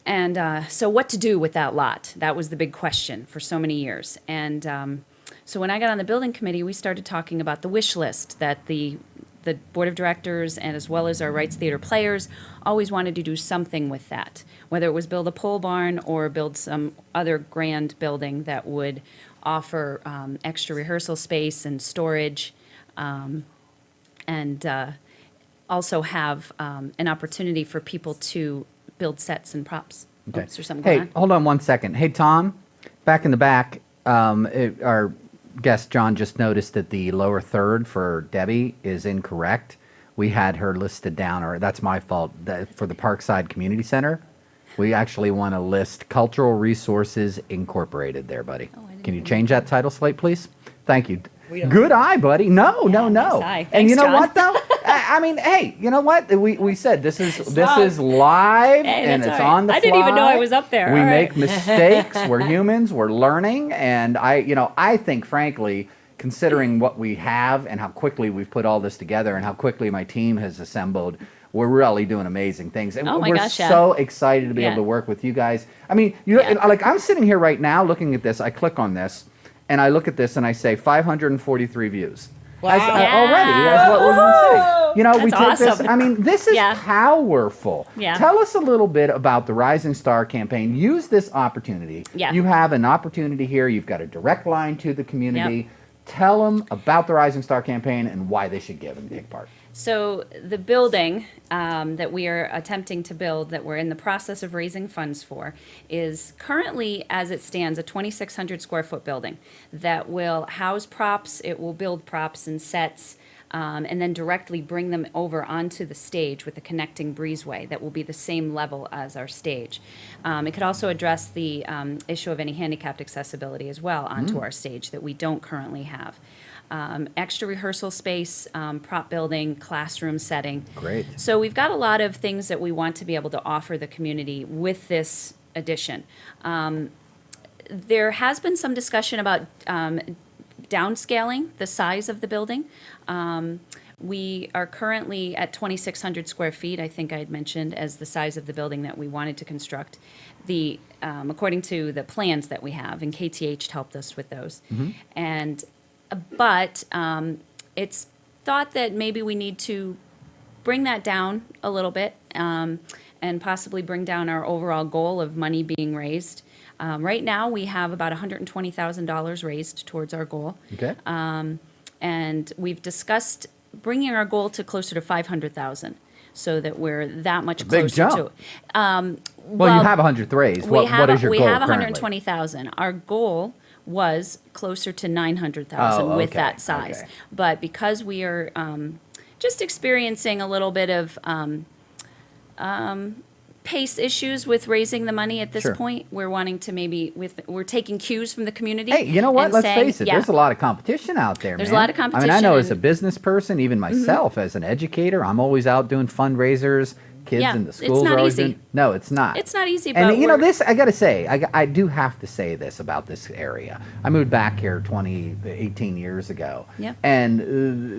And so what to do with that lot? That was the big question for so many years. And so when I got on the building committee, we started talking about the wish list that the board of directors and as well as our Reitz Theater players always wanted to do something with that, whether it was build a pole barn or build some other grand building that would offer extra rehearsal space and storage, and also have an opportunity for people to build sets and props. Okay. Oops, there's something Hey, going on. hold on one second. Hey, Tom, back in the back, our guest John just noticed that the lower third for Debbie is incorrect. We had her listed down, or that's my fault, for the Parkside Community Center. We actually want to list Cultural Resources Incorporated there, buddy. Oh, I didn't Can you even change know that title slate, please? Thank you. Good eye, buddy. No. nice eye. And Thanks, you know John. what, though? I mean, hey, you know what? We said this is live, Hey, and that's it's all right. on the fly. I didn't even know I was up there. We All make right. mistakes. We're humans. We're learning, and I think, frankly, considering what we have and how quickly we've put all this together and how quickly my team has assembled, we're really doing amazing things. And Oh my we're gosh, yeah. so excited to be Yeah. able to work with you guys. I mean, you know, Yeah. like I'm sitting here right now looking at this. I click on this, and I look at this, and I say 543 views. Wow. Already, that's what we're going to say. You know, we take That's this. awesome. I mean, this is Yeah. powerful. Yeah. Tell us a little bit about the Rising Star campaign. Use this opportunity. Yeah. You have an opportunity here. You've got a direct line to the community. Yep. Tell them about the Rising Star campaign and why they should give and take part. So the building that we are attempting to build, that we're in the process of raising funds for, is currently, as it stands, a 2,600 square foot building that will house props. It will build props and sets, and then directly bring them over onto the stage with a connecting breezeway that will be the same level as our stage. It could also address the issue of any handicapped accessibility as well onto our stage that we don't currently have. Extra rehearsal space, prop building, classroom setting. Great. So we've got a lot of things that we want to be able to offer the community with this addition. There has been some discussion about downscaling the size of the building. We are currently at 2,600 square feet, I think I had mentioned, as the size of the building that we wanted to construct. According to the plans that we have, and KTH helped us with those. But it's thought that maybe we need to bring that down a little bit, and possibly bring down our overall goal of money being raised. Right now, we have about $120,000 raised towards our goal. Okay. And we've discussed bringing our goal to closer to 500,000 so that we're that much big closer jump. to it. Well, you have 103. What is your we goal have currently? 120,000. Our goal was closer to 900,000 Oh, with okay, that size. okay. But because we are just experiencing a little bit of pace issues with raising the money at this Sure. point, we're wanting to we're taking cues from the community. Hey, you know what? and Let's saying, face it. yeah, There's a lot of competition out there, There's a man. lot of I mean, I know competition as a and- business person, even myself as an educator, I'm always out doing fundraisers. Kids Yeah, in the it's schools not are always easy. doing. No, it's not. It's not easy, And but you know we're- this, I got to say, I do have to say this about this area. I moved back here 18 years ago. Yep. And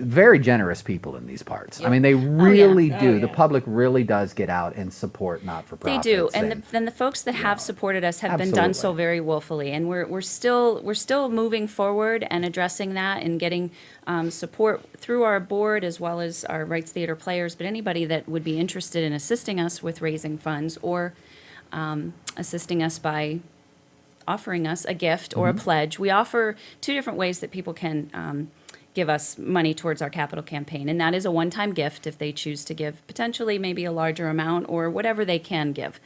very generous people in these parts. I mean, they Oh, yeah. really Oh, do. The yeah. public really does get out and support They not-for-profits. do, and then the folks that have supported us have been done so Absolutely. very willfully, and we're still moving forward and addressing that and getting support through our board as well as our Reitz Theater players. But anybody that would be interested in assisting us with raising funds or assisting us by offering us a gift or a pledge, we offer two different ways that people can give us money towards our capital campaign. And that is a one-time gift if they choose to give potentially maybe a larger amount or whatever they can give.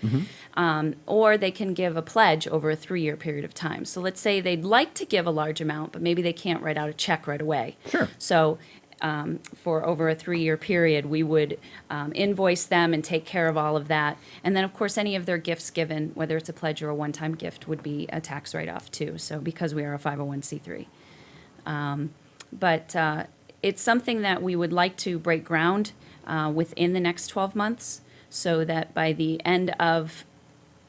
Or they can give a pledge over a 3-year period of time. So let's say they'd like to give a large amount, but maybe they can't write out a check right away. Sure. So for over a 3-year period, we would invoice them and take care of all of that. And then, of course, any of their gifts given, whether it's a pledge or a one-time gift, would be a tax write-off too. So because we are a 501c3. But it's something that we would like to break ground within the next 12 months so that by the end of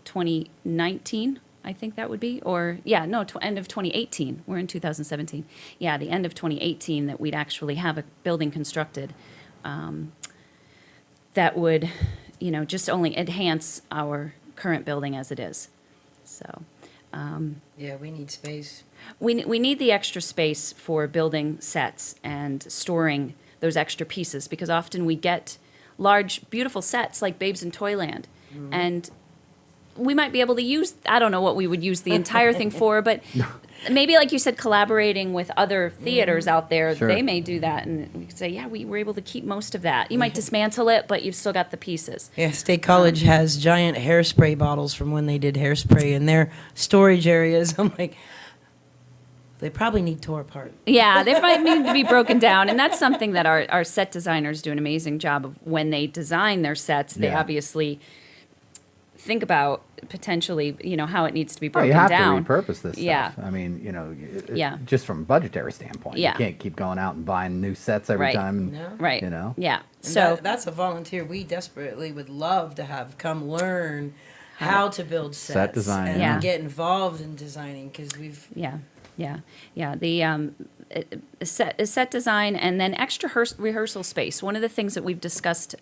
2019, I think that would be, or end of 2018. We're in 2017. Yeah, the end of 2018 that we'd actually have a building constructed that would, just only enhance our current building as it is. So. Yeah, we need space. We need the extra space for building sets and storing those extra pieces because often we get large, beautiful sets like Babes in Toyland. And we might be able to use, I don't know what we would use the entire thing for, but maybe like you said, collaborating with other theaters out there, Sure. they may do that. And we could say, yeah, we were able to keep most of that. You might dismantle it, but you've still got the pieces. Yeah, State College has giant hairspray bottles from when they did hairspray in their storage areas. I'm like, they probably need tore apart. Yeah, they might need to be broken down. And that's something that our set designers do an amazing job of when they design their sets. They Yeah. obviously think about potentially, how it needs to be Oh, broken you have down. to repurpose this Yeah. stuff. I mean, Yeah. just from a budgetary standpoint, Yeah. you can't keep going out and buying new sets every Right. time. No. Right. Yeah. And So that's a volunteer we desperately would love to have come learn how to build sets. Set design, And yeah. get involved in designing because we've. yeah. The set design and then extra rehearsal space. One of the things that we've discussed,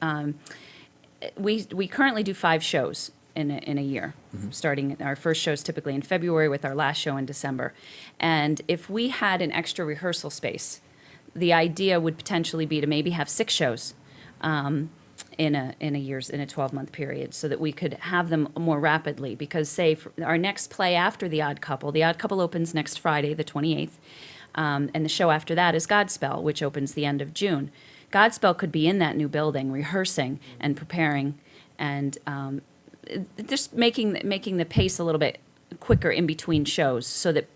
we currently do 5 shows in a year, starting our first shows typically in February with our last show in December. And if we had an extra rehearsal space, the idea would potentially be to maybe have 6 shows in a 12-month period, so that we could have them more rapidly. Because say for our next play after The Odd Couple opens next Friday, the 28th, and the show after that is Godspell, which opens the end of June. Godspell could be in that new building, rehearsing and preparing, and just making the pace a little bit quicker in between shows, so that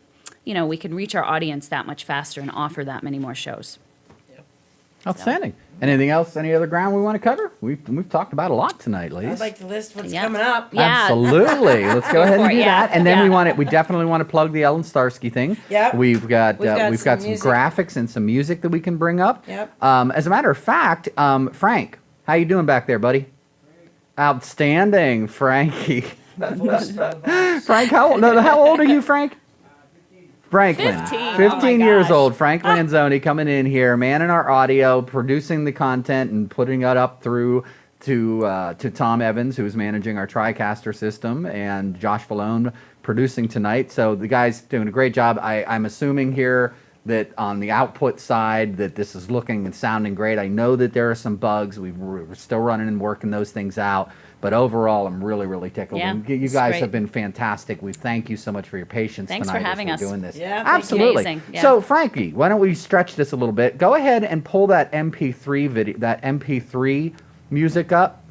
we can reach our audience that much faster and offer that many more shows. Outstanding. Anything else? Any other ground we want to cover? We've talked about a lot tonight, ladies. I'd like to list what's Yeah. coming up. Yeah. Absolutely. Let's go ahead and for do it, yeah. that. And then Yeah. we definitely want to plug the Ellen Starsky thing. Yep. We've got We've got some some music. graphics and some music that we can bring up. Yep. As a matter of fact, Frank, how you doing back there, buddy? Outstanding, Frankie. Frank, how old are you, Frank? Franklin. 15. Oh 15 my years gosh. old. Frank Lanzoni coming in here, manning our audio, producing the content, and putting it up through to Tom Evans, who's managing our TriCaster system, and Josh Falone producing tonight. So the guy's doing a great job. I'm assuming here that on the output side that this is looking and sounding great. I know that there are some bugs. We're still running and working those things out. But overall, I'm really, really tickled. Yeah, And you it's guys great. have been fantastic. We thank you so much for your patience Thanks for tonight having as we're us. doing this. Yeah, thank you. absolutely. Amazing, yeah. So, Frankie, why don't we stretch this a little bit? Go ahead and pull that MP3 video, that MP3 music up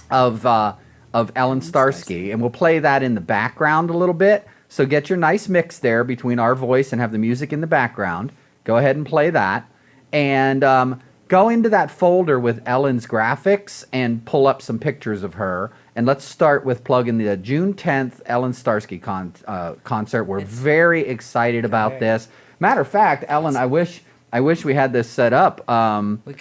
of Ellen Starsky, and we'll play that in the background a little bit. So get your nice mix there between our voice and have the music in the background. Go ahead and play that, and go into that folder with Ellen's graphics and pull up some pictures of her. And let's start with plugging the June 10th Ellen Starsky concert. We're very excited about this. Matter of fact, Ellen, I wish we had this set up. We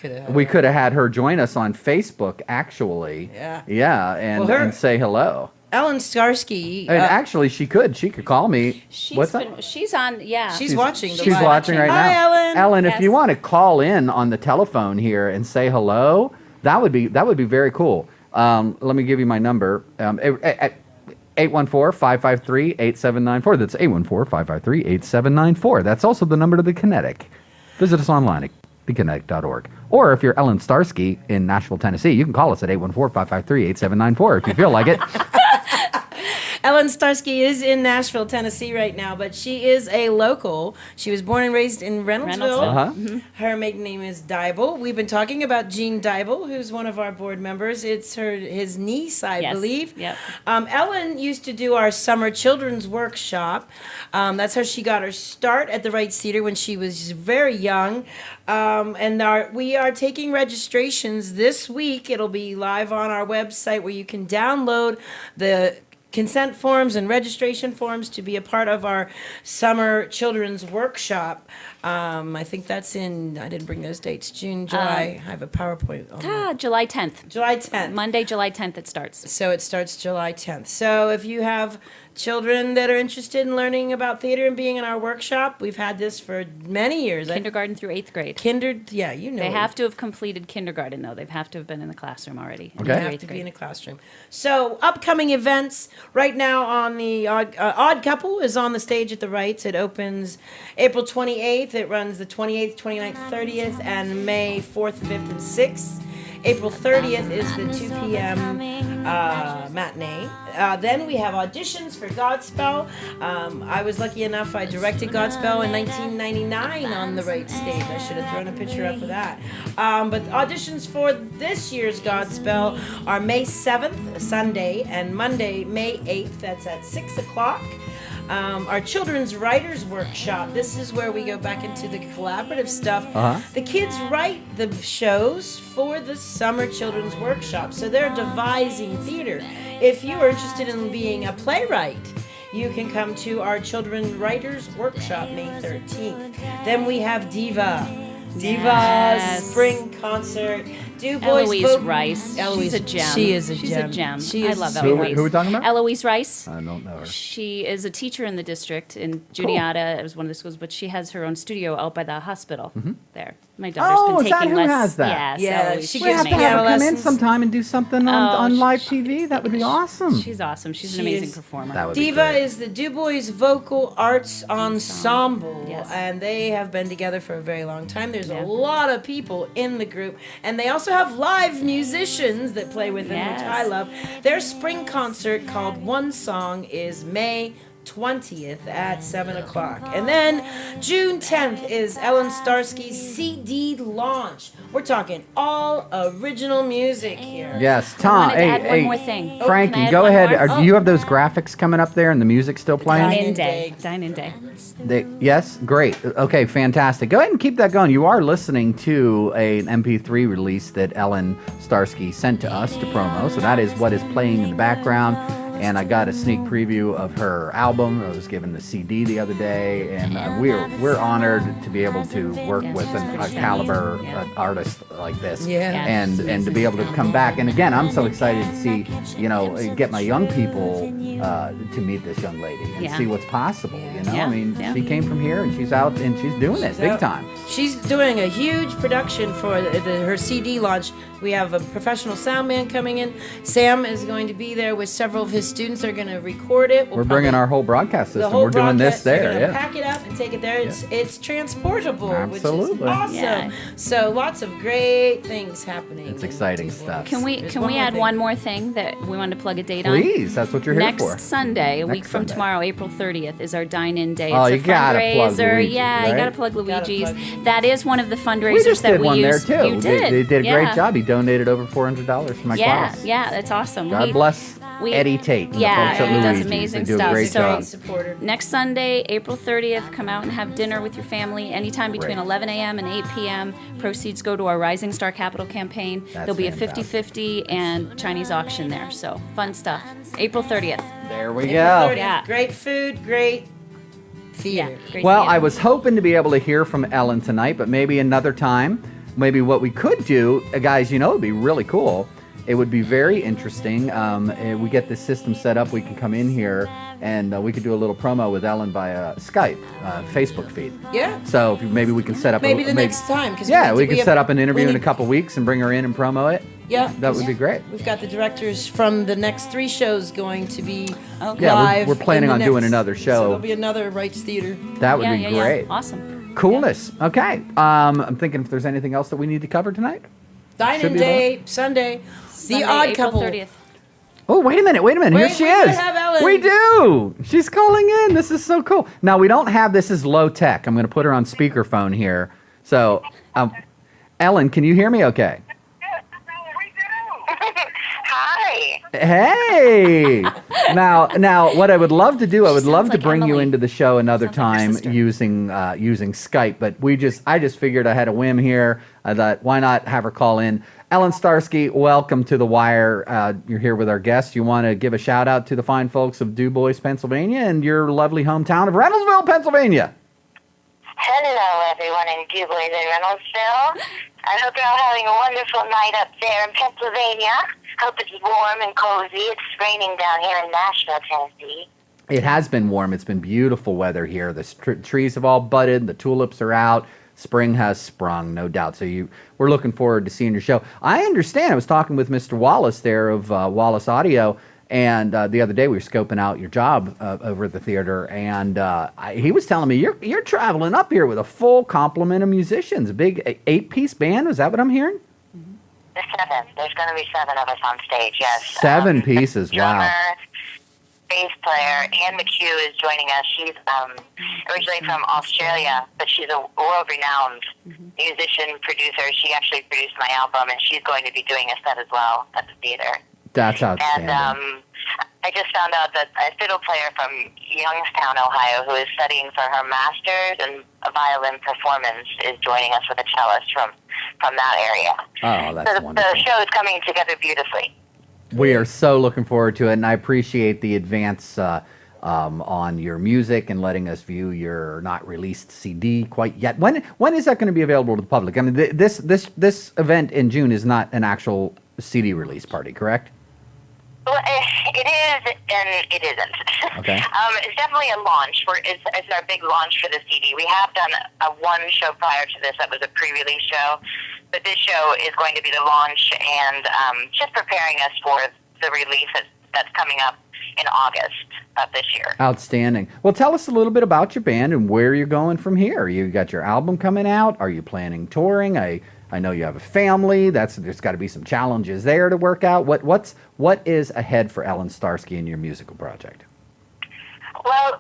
could have had her join us on Facebook, actually. Yeah. Yeah, and, Well, and say hello. Ellen Starsky. And actually, she could call me. What's that? She's on, yeah. She's watching. the She's live. watching right Hi, now. Ellen. Ellen, if Yes. you want to call in on the telephone here and say hello, that would be very cool. Let me give you my number. 814-553-8794. That's 814-553-8794. That's also the number to the Kinetic. Visit us online at thekinetic.org. Or if you're Ellen Starsky in Nashville, Tennessee, you can call us at 814-553-8794 if you feel like it. Ellen Starsky is in Nashville, Tennessee right now, but she is a local. She was born and raised in Reynoldsville. Uh-huh. Her maiden name is Dybel. We've been talking about Jean Dybel, who's one of our board members. It's his niece, I believe. Yep. Ellen used to do our summer children's workshop. That's how she got her start at the Reitz Theater when she was very young. We are taking registrations this week. It'll be live on our website where you can download the consent forms and registration forms to be a part of our summer children's workshop. I think that's I didn't bring those dates, June, July. I have a PowerPoint on that. July 10th. July 10th. Monday, July 10th it starts. So it starts July 10th. So if you have children that are interested in learning about theater and being in our workshop, we've had this for many years. Kindergarten through 8th grade. Yeah, you know. They have to have completed kindergarten, though. They have to have been in the classroom already. Okay. They Through have eighth to be grade. in a classroom. So upcoming events right now on the Odd Couple is on the stage at the Reitz. It opens April 28th. It runs the 28th, 29th, 30th, and May 4th, 5th, and 6th. April 30th is the 2 p.m. Matinee. Then we have auditions for Godspell. I was lucky enough, I directed Godspell in 1999 on the Reitz stage. I should have thrown a picture up of that. But auditions for this year's Godspell are May 7th, Sunday, and Monday, May 8th. That's at 6 o'clock. Our children's writers workshop. This is where we go back into the collaborative stuff. The kids write the shows for the summer children's workshop, so they're devising theater. If you are interested in being a playwright, you can come to our children's writers workshop May 13th. Then we have Diva's spring concert. DuBois Eloise Rice. Eloise, She's a gem. She is a She's gem. a gem. She I is love Who Eloise. are we talking about? Eloise Rice. I don't know her. She is a teacher in the district in Juniata. It was one of the schools, but she has her own studio out by the hospital there. My daughter's Oh, been is that taking who lessons. has that? Yes, Yeah, Eloise. she We gives have to me have her come in lessons. sometime and do something on live TV. That would be awesome. She's awesome. She's an She amazing is. performer. That would be Diva great. is the DuBois Vocal Arts Ensemble, Yes. and they have been together for a very long time. There's Yeah. a lot of people in the group, and they also have live musicians that play with them, which Yes. I love. Their spring concert called One Song is May 20th at 7 o'clock. And then June 10th is Ellen Starsky's CD launch. We're talking all original music here. Yes, I Tom. wanted to Hey, add hey, one more thing. Can I Frankie, add go one ahead. more? Do you have those graphics coming up there and the music still playing? Dine Dine-in Day. day. Dine-in day. Yes, great. Okay, fantastic. Go ahead and keep that going. You are listening to an MP3 release that Ellen Starsky sent to us to promo, so that is what is playing in the background. And I got a sneak preview of her album. I was given the CD the other day, and we're honored to be able to work Yeah, with she's a pretty caliber stunning. Yeah. artist like this. Yeah. Yeah. And to be able to come back, and again, I'm so excited to see, get my young people to meet this young lady and Yeah. see what's possible. Yeah. I mean, Yeah. she came from here and she's out and she's doing it big out. time. She's doing a huge production for her CD launch. We have a professional sound man coming in. Sam is going to be there with several of his students. They're going to record it. We're bringing our whole broadcast the system. whole We're doing this broadcast. They're there. gonna Yeah. pack it up and take it there. It's transportable, which is Absolutely. awesome. Yeah. So lots of great things happening. It's in exciting Deep stuff. Can we There's can one we more add thing. one more thing that we wanted to plug a date on? Please, that's what you're here Next for. Sunday, a week Next from Sunday. tomorrow, April 30th, is our dine-in day. Oh, It's a you gotta plug fundraiser. Luigi's, Yeah, you right? gotta plug Gotta Luigi's. plug. That is one of the fundraisers We just that did we one use. there too. You did. They did a yeah. great job. He donated over $400 for my Yeah, class. yeah, that's awesome. God bless Eddie Tate. And Yeah, the folks at he does Luigi's. amazing They do stuff. a great So- job. Great supporter. Next Sunday, April 30th, come out and have dinner with your family anytime between Great. 11 a.m. and 8 p.m. Proceeds go to our Rising Star Capital campaign. That's There'll be a fantastic. 50-50 and Chinese auction there. So fun stuff. April 30th. There we April go. 30th. Yeah. Great food, great theater. great Well, theater. I was hoping to be able to hear from Ellen tonight, but maybe another time. Maybe what we could do, guys, it would be really cool. It would be very interesting. We get this system set up. We can come in here and we could do a little promo with Ellen via Skype, Facebook feed. Yeah. So maybe we can set up. Maybe the next time. 'cause Yeah, we have- could set up an interview we in a need- couple weeks and bring her in and promo it. Yeah. That would be great. We've got the directors from the next 3 shows going to be Okay. Yeah, live. we're planning in the on doing next- another So show. there'll be another Reitz Theater. That would be yeah, great. Yeah. Awesome. Coolness. Okay. I'm thinking if there's anything else that we need to cover tonight. Dine Should in be Day, Sunday. Sunday, The Odd April Couple. 30th. Oh, wait a minute. Here Wait, she we is. have Ellen. We do. She's calling in. This is so cool. Now, we don't have, this is low tech. I'm going to put her on speakerphone here. So, Ellen, can you hear me okay? Hi. Hey. Now, what I would love to do, I would love to like bring you Emily. into the show another Sounds like her time sister. using Skype, but I just figured I had a whim here. I thought, why not have her call in? Ellen Starsky, welcome to The Wire. You're here with our guest. You want to give a shout out to the fine folks of DuBois, Pennsylvania, and your lovely hometown of Reynoldsville, Pennsylvania. Hello, everyone in DuBois and Reynoldsville. I hope you're all having a wonderful night up there in Pennsylvania. Hope it's warm and cozy. It's raining down here in Nashville, Tennessee. It has been warm. It's been beautiful weather here. The trees have all budded. The tulips are out. Spring has sprung, no doubt. So we're looking forward to seeing your show. I understand. I was talking with Mr. Wallace there of Wallace Audio, and the other day we were scoping out your job over at the theater, and he was telling me you're traveling up here with a full complement of musicians, a big 8-piece band. Is that what I'm hearing? There's 7. There's going to be 7 of us on stage, yes. 7 pieces, wow. Drummer, bass player, Anne McHugh is joining us. She's originally from Australia, but she's a world-renowned musician, producer. She actually produced my album, and she's going to be doing a set as well at the theater. That's outstanding. And I just found out that a fiddle player from Youngstown, Ohio, who is studying for her master's in violin performance, is joining us with a cellist from that area. Oh, that's So wonderful. the show is coming together beautifully. We are so looking forward to it, and I appreciate the advance on your music and letting us view your not released CD quite yet. When is that going to be available to the public? I mean, this event in June is not an actual CD release party, correct? Well, it is and it isn't. Okay. It's definitely a launch. It's our big launch for the CD. We have done one show prior to this that was a pre-release show, but this show is going to be the launch and just preparing us for the release that's coming up in August of this year. Outstanding. Well, tell us a little bit about your band and where you're going from here. You got your album coming out. Are you planning touring? I know you have a family. There's got to be some challenges there to work out. What is ahead for Ellen Starsky and your musical project? Well,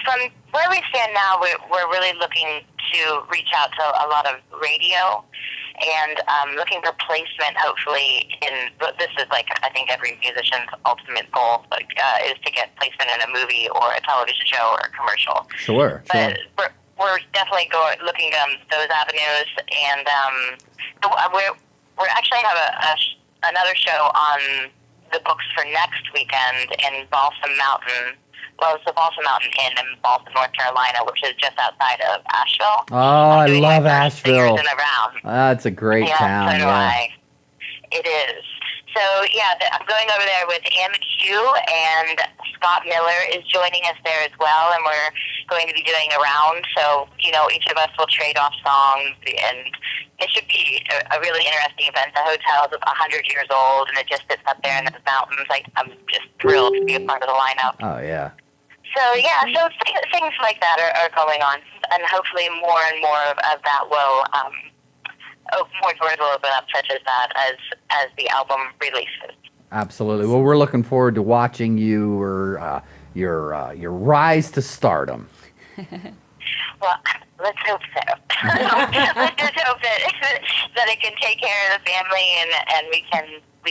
from where we stand now, we're really looking to reach out to a lot of radio and looking for placement, hopefully, this is like, I think every musician's ultimate goal, is to get placement in a movie or a television show or a commercial. Sure. But we're definitely looking those avenues, and we're actually have another show on the books for next weekend in Balsam Mountain. Well, it's the Balsam Mountain Inn in Balsam, North Carolina, which is just outside of Asheville. Oh, I Doing love my first Asheville. figures in a round. That's a great town. So do Yeah. I. It is. So, I'm going over there with Anne McHugh, and Scott Miller is joining us there as well, and we're going to be doing a round. So, each of us will trade off songs, and it should be a really interesting event. The hotel is 100 years old, and it just sits up there in the mountains. I'm just thrilled to be a part of the lineup. Oh, yeah. So, so things like that are going on, and hopefully more and more of that will, more doors will open up such as that as the album releases. Absolutely. Well, we're looking forward to watching your rise to stardom. Well, let's hope so. Let's just hope that it can take care of the family and we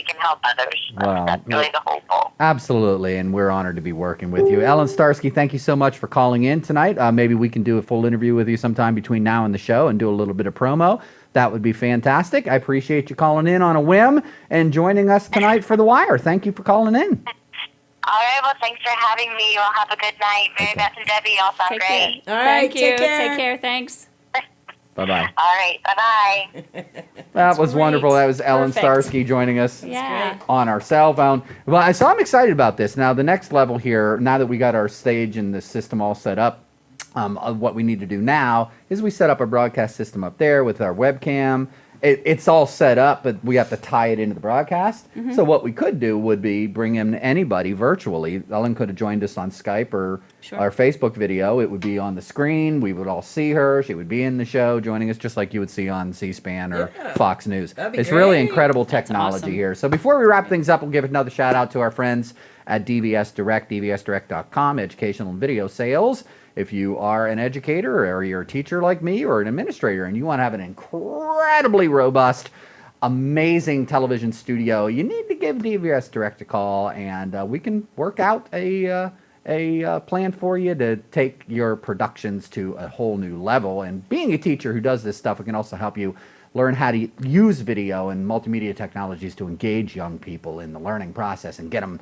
can help others. Well, That's really the whole goal. Absolutely, and we're honored to be working with you. Ellen Starsky, thank you so much for calling in tonight. Maybe we can do a full interview with you sometime between now and the show and do a little bit of promo. That would be fantastic. I appreciate you calling in on a whim and joining us tonight for The Wire. Thank you for calling in. All right, well, thanks for having me. You all have a good night. Mary Beth and Debbie, all sound Take great. care. All right, Thank you. take care. Take care. Thanks. Bye-bye. All right, bye-bye. That was great. wonderful. That was Ellen Perfect. Starsky joining us Yeah. on our cell phone. Well, so I'm excited about this. Now, the next level here, now that we got our stage and the system all set up, what we need to do now is we set up a broadcast system up there with our webcam it's all set up, but we have to tie it into the broadcast. So what we could do would be bring in anybody virtually. Ellen could have joined us on Skype or our Facebook video. It would be on the screen. We would all see her. She would be in the show, joining us just like you would see on C-SPAN or Fox News. It's really incredible technology here. So before we wrap things up, we'll give another shout out to our friends at DVS Direct, dvsdirect.com, educational and video sales. If you are an educator or you're a teacher like me or an administrator and you want to have an incredibly robust, amazing television studio, you need to give DVS Direct a call, and we can work out a plan for you to take your productions to a whole new level. And being a teacher who does this stuff, we can also help you learn how to use video and multimedia technologies to engage young people in the learning process and get them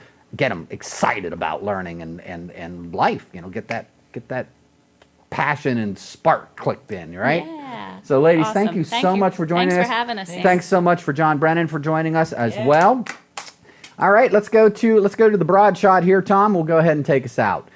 excited about learning and life. You know, get that passion and spark clicked in, right? Yeah. So, ladies, Awesome. thank you so much for joining us. Thanks for having us. Thanks so much for John Brennan for joining us as well. All right, let's go to the broad shot here, Tom. We'll go ahead and take us out.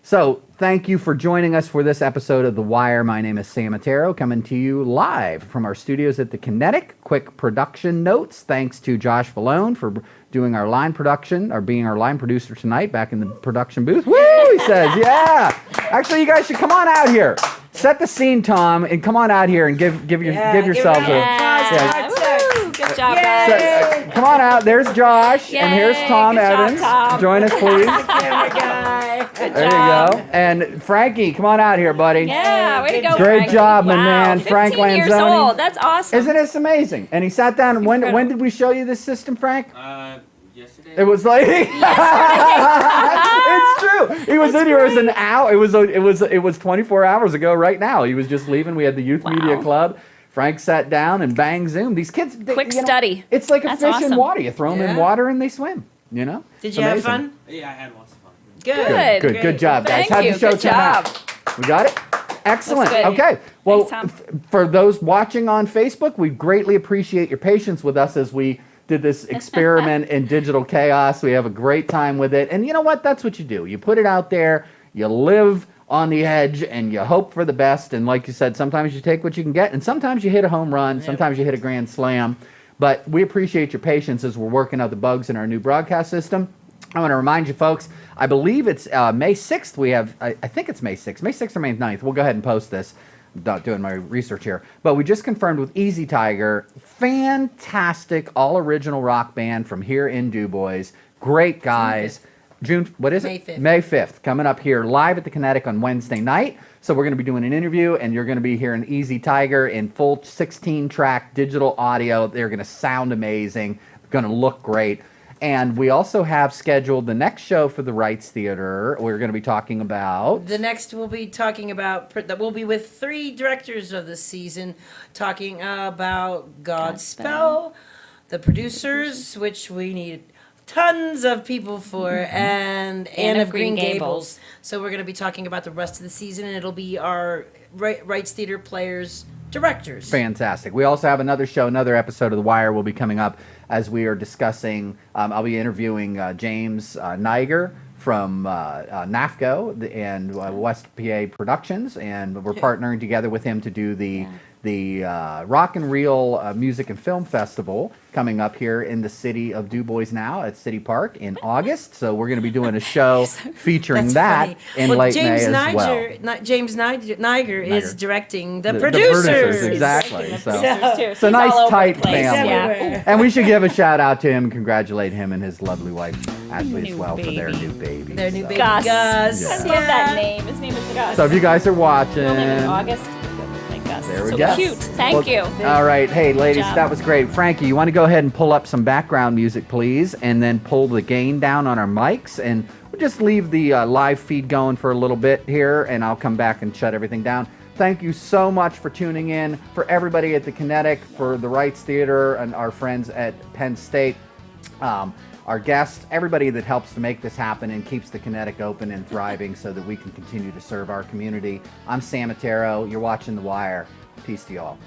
So, thank you for joining us for this episode of The Wire. My name is Sam Matero, coming to you live from our studios at the Kinetic. Quick production notes. Thanks to Josh Falone for doing our line production, or being our line producer tonight back in the production booth. Woo, he says, yeah. Actually, you guys should come on out here. Set the scene, Tom, and come on out here and give yourselves Woo! Good job, guys. So, come on out. There's Josh, and here's Tom Good job, Evans. Tom. Join us, please. Camera guy. Good There job. you go. And Frankie, come on out here, buddy. Yeah, way to go, Great Frank. job, my Wow, man. 15 Frank years Lanzoni. old. That's awesome. Isn't this amazing? And he sat down. And when did we show you this system, Frank? Yesterday. It was like it's true. He was in here as an hour. It was 24 hours ago. Right now, he was just leaving. We had the Youth Media Club. Frank sat down and bang zoom. These kids, Quick study. It's like a That's fish in awesome. water. You throw them in water and they swim. You know. Did It's you have amazing. fun? Yeah, I had lots of fun. Good. Good job, guys. Thank How'd you. the show Good turn job. out? We got it? Excellent. That's good. Okay. Well, Thanks, Tom. for those watching on Facebook, we greatly appreciate your patience with us as we did this experiment in digital chaos. We have a great time with it. And you know what? That's what you do. You put it out there, you live on the edge, and you hope for the best. And like you said, sometimes you take what you can get, and sometimes you hit a home run, sometimes you hit a grand slam. But we appreciate your patience as we're working out the bugs in our new broadcast system. I want to remind you folks, I believe it's May 6th. We have, I think it's May 6th. May 6th or May 9th. We'll go ahead and post this. I'm not doing my research here. But we just confirmed with Easy Tiger, fantastic all-original rock band from here in DuBois. Great guys. June, what is May it? 5th. May 5th. Coming up here live at the Kinetic on Wednesday night. So we're going to be doing an interview, and you're going to be hearing Easy Tiger in full 16-track digital audio. They're going to sound amazing. Going to look great. And we also have scheduled the next show for the Reitz Theater. We're going to be talking about... The next we'll be talking about, that we'll be with 3 directors of the season, talking about Godspell, the producers, which we need tons of people for, and Anne of Green Gables. So we're going to be talking about the rest of the season, and it'll be our Reitz Theater players, directors. Fantastic. We also have another show, another episode of The Wire will be coming up as we are discussing, I'll be interviewing James Niger from NAFCO and West PA Productions, and we're partnering together with him to do the Rock and Reel Music and Film Festival coming up here in the city of DuBois now at City Park in August. So we're going to be doing a show featuring that in late May as well. James Niger is directing the producers. Exactly. The So producers, too. it's a He's nice all over tight the place. family. Yeah. And we should give a shout out to him and congratulate him and his lovely wife Ashley as New well for their baby. new baby. Their new So- baby Gus. Gus. I love that name. His name is Gus. So if you guys are watching, Middle name is August. Like Gus. there we So go. cute. Thank you. All right. Hey, ladies, job. that was great. Frankie, you want to go ahead and pull up some background music, please, and then pull the gain down on our mics, and we'll just leave the live feed going for a little bit here, and I'll come back and shut everything down. Thank you so much for tuning in, for everybody at the Kinetic, for the Reitz Theater, and our friends at Penn State. Our guests, everybody that helps to make this happen and keeps the Kinetic open and thriving so that we can continue to serve our community. I'm Sam Matero. You're watching The Wire. Peace to you all.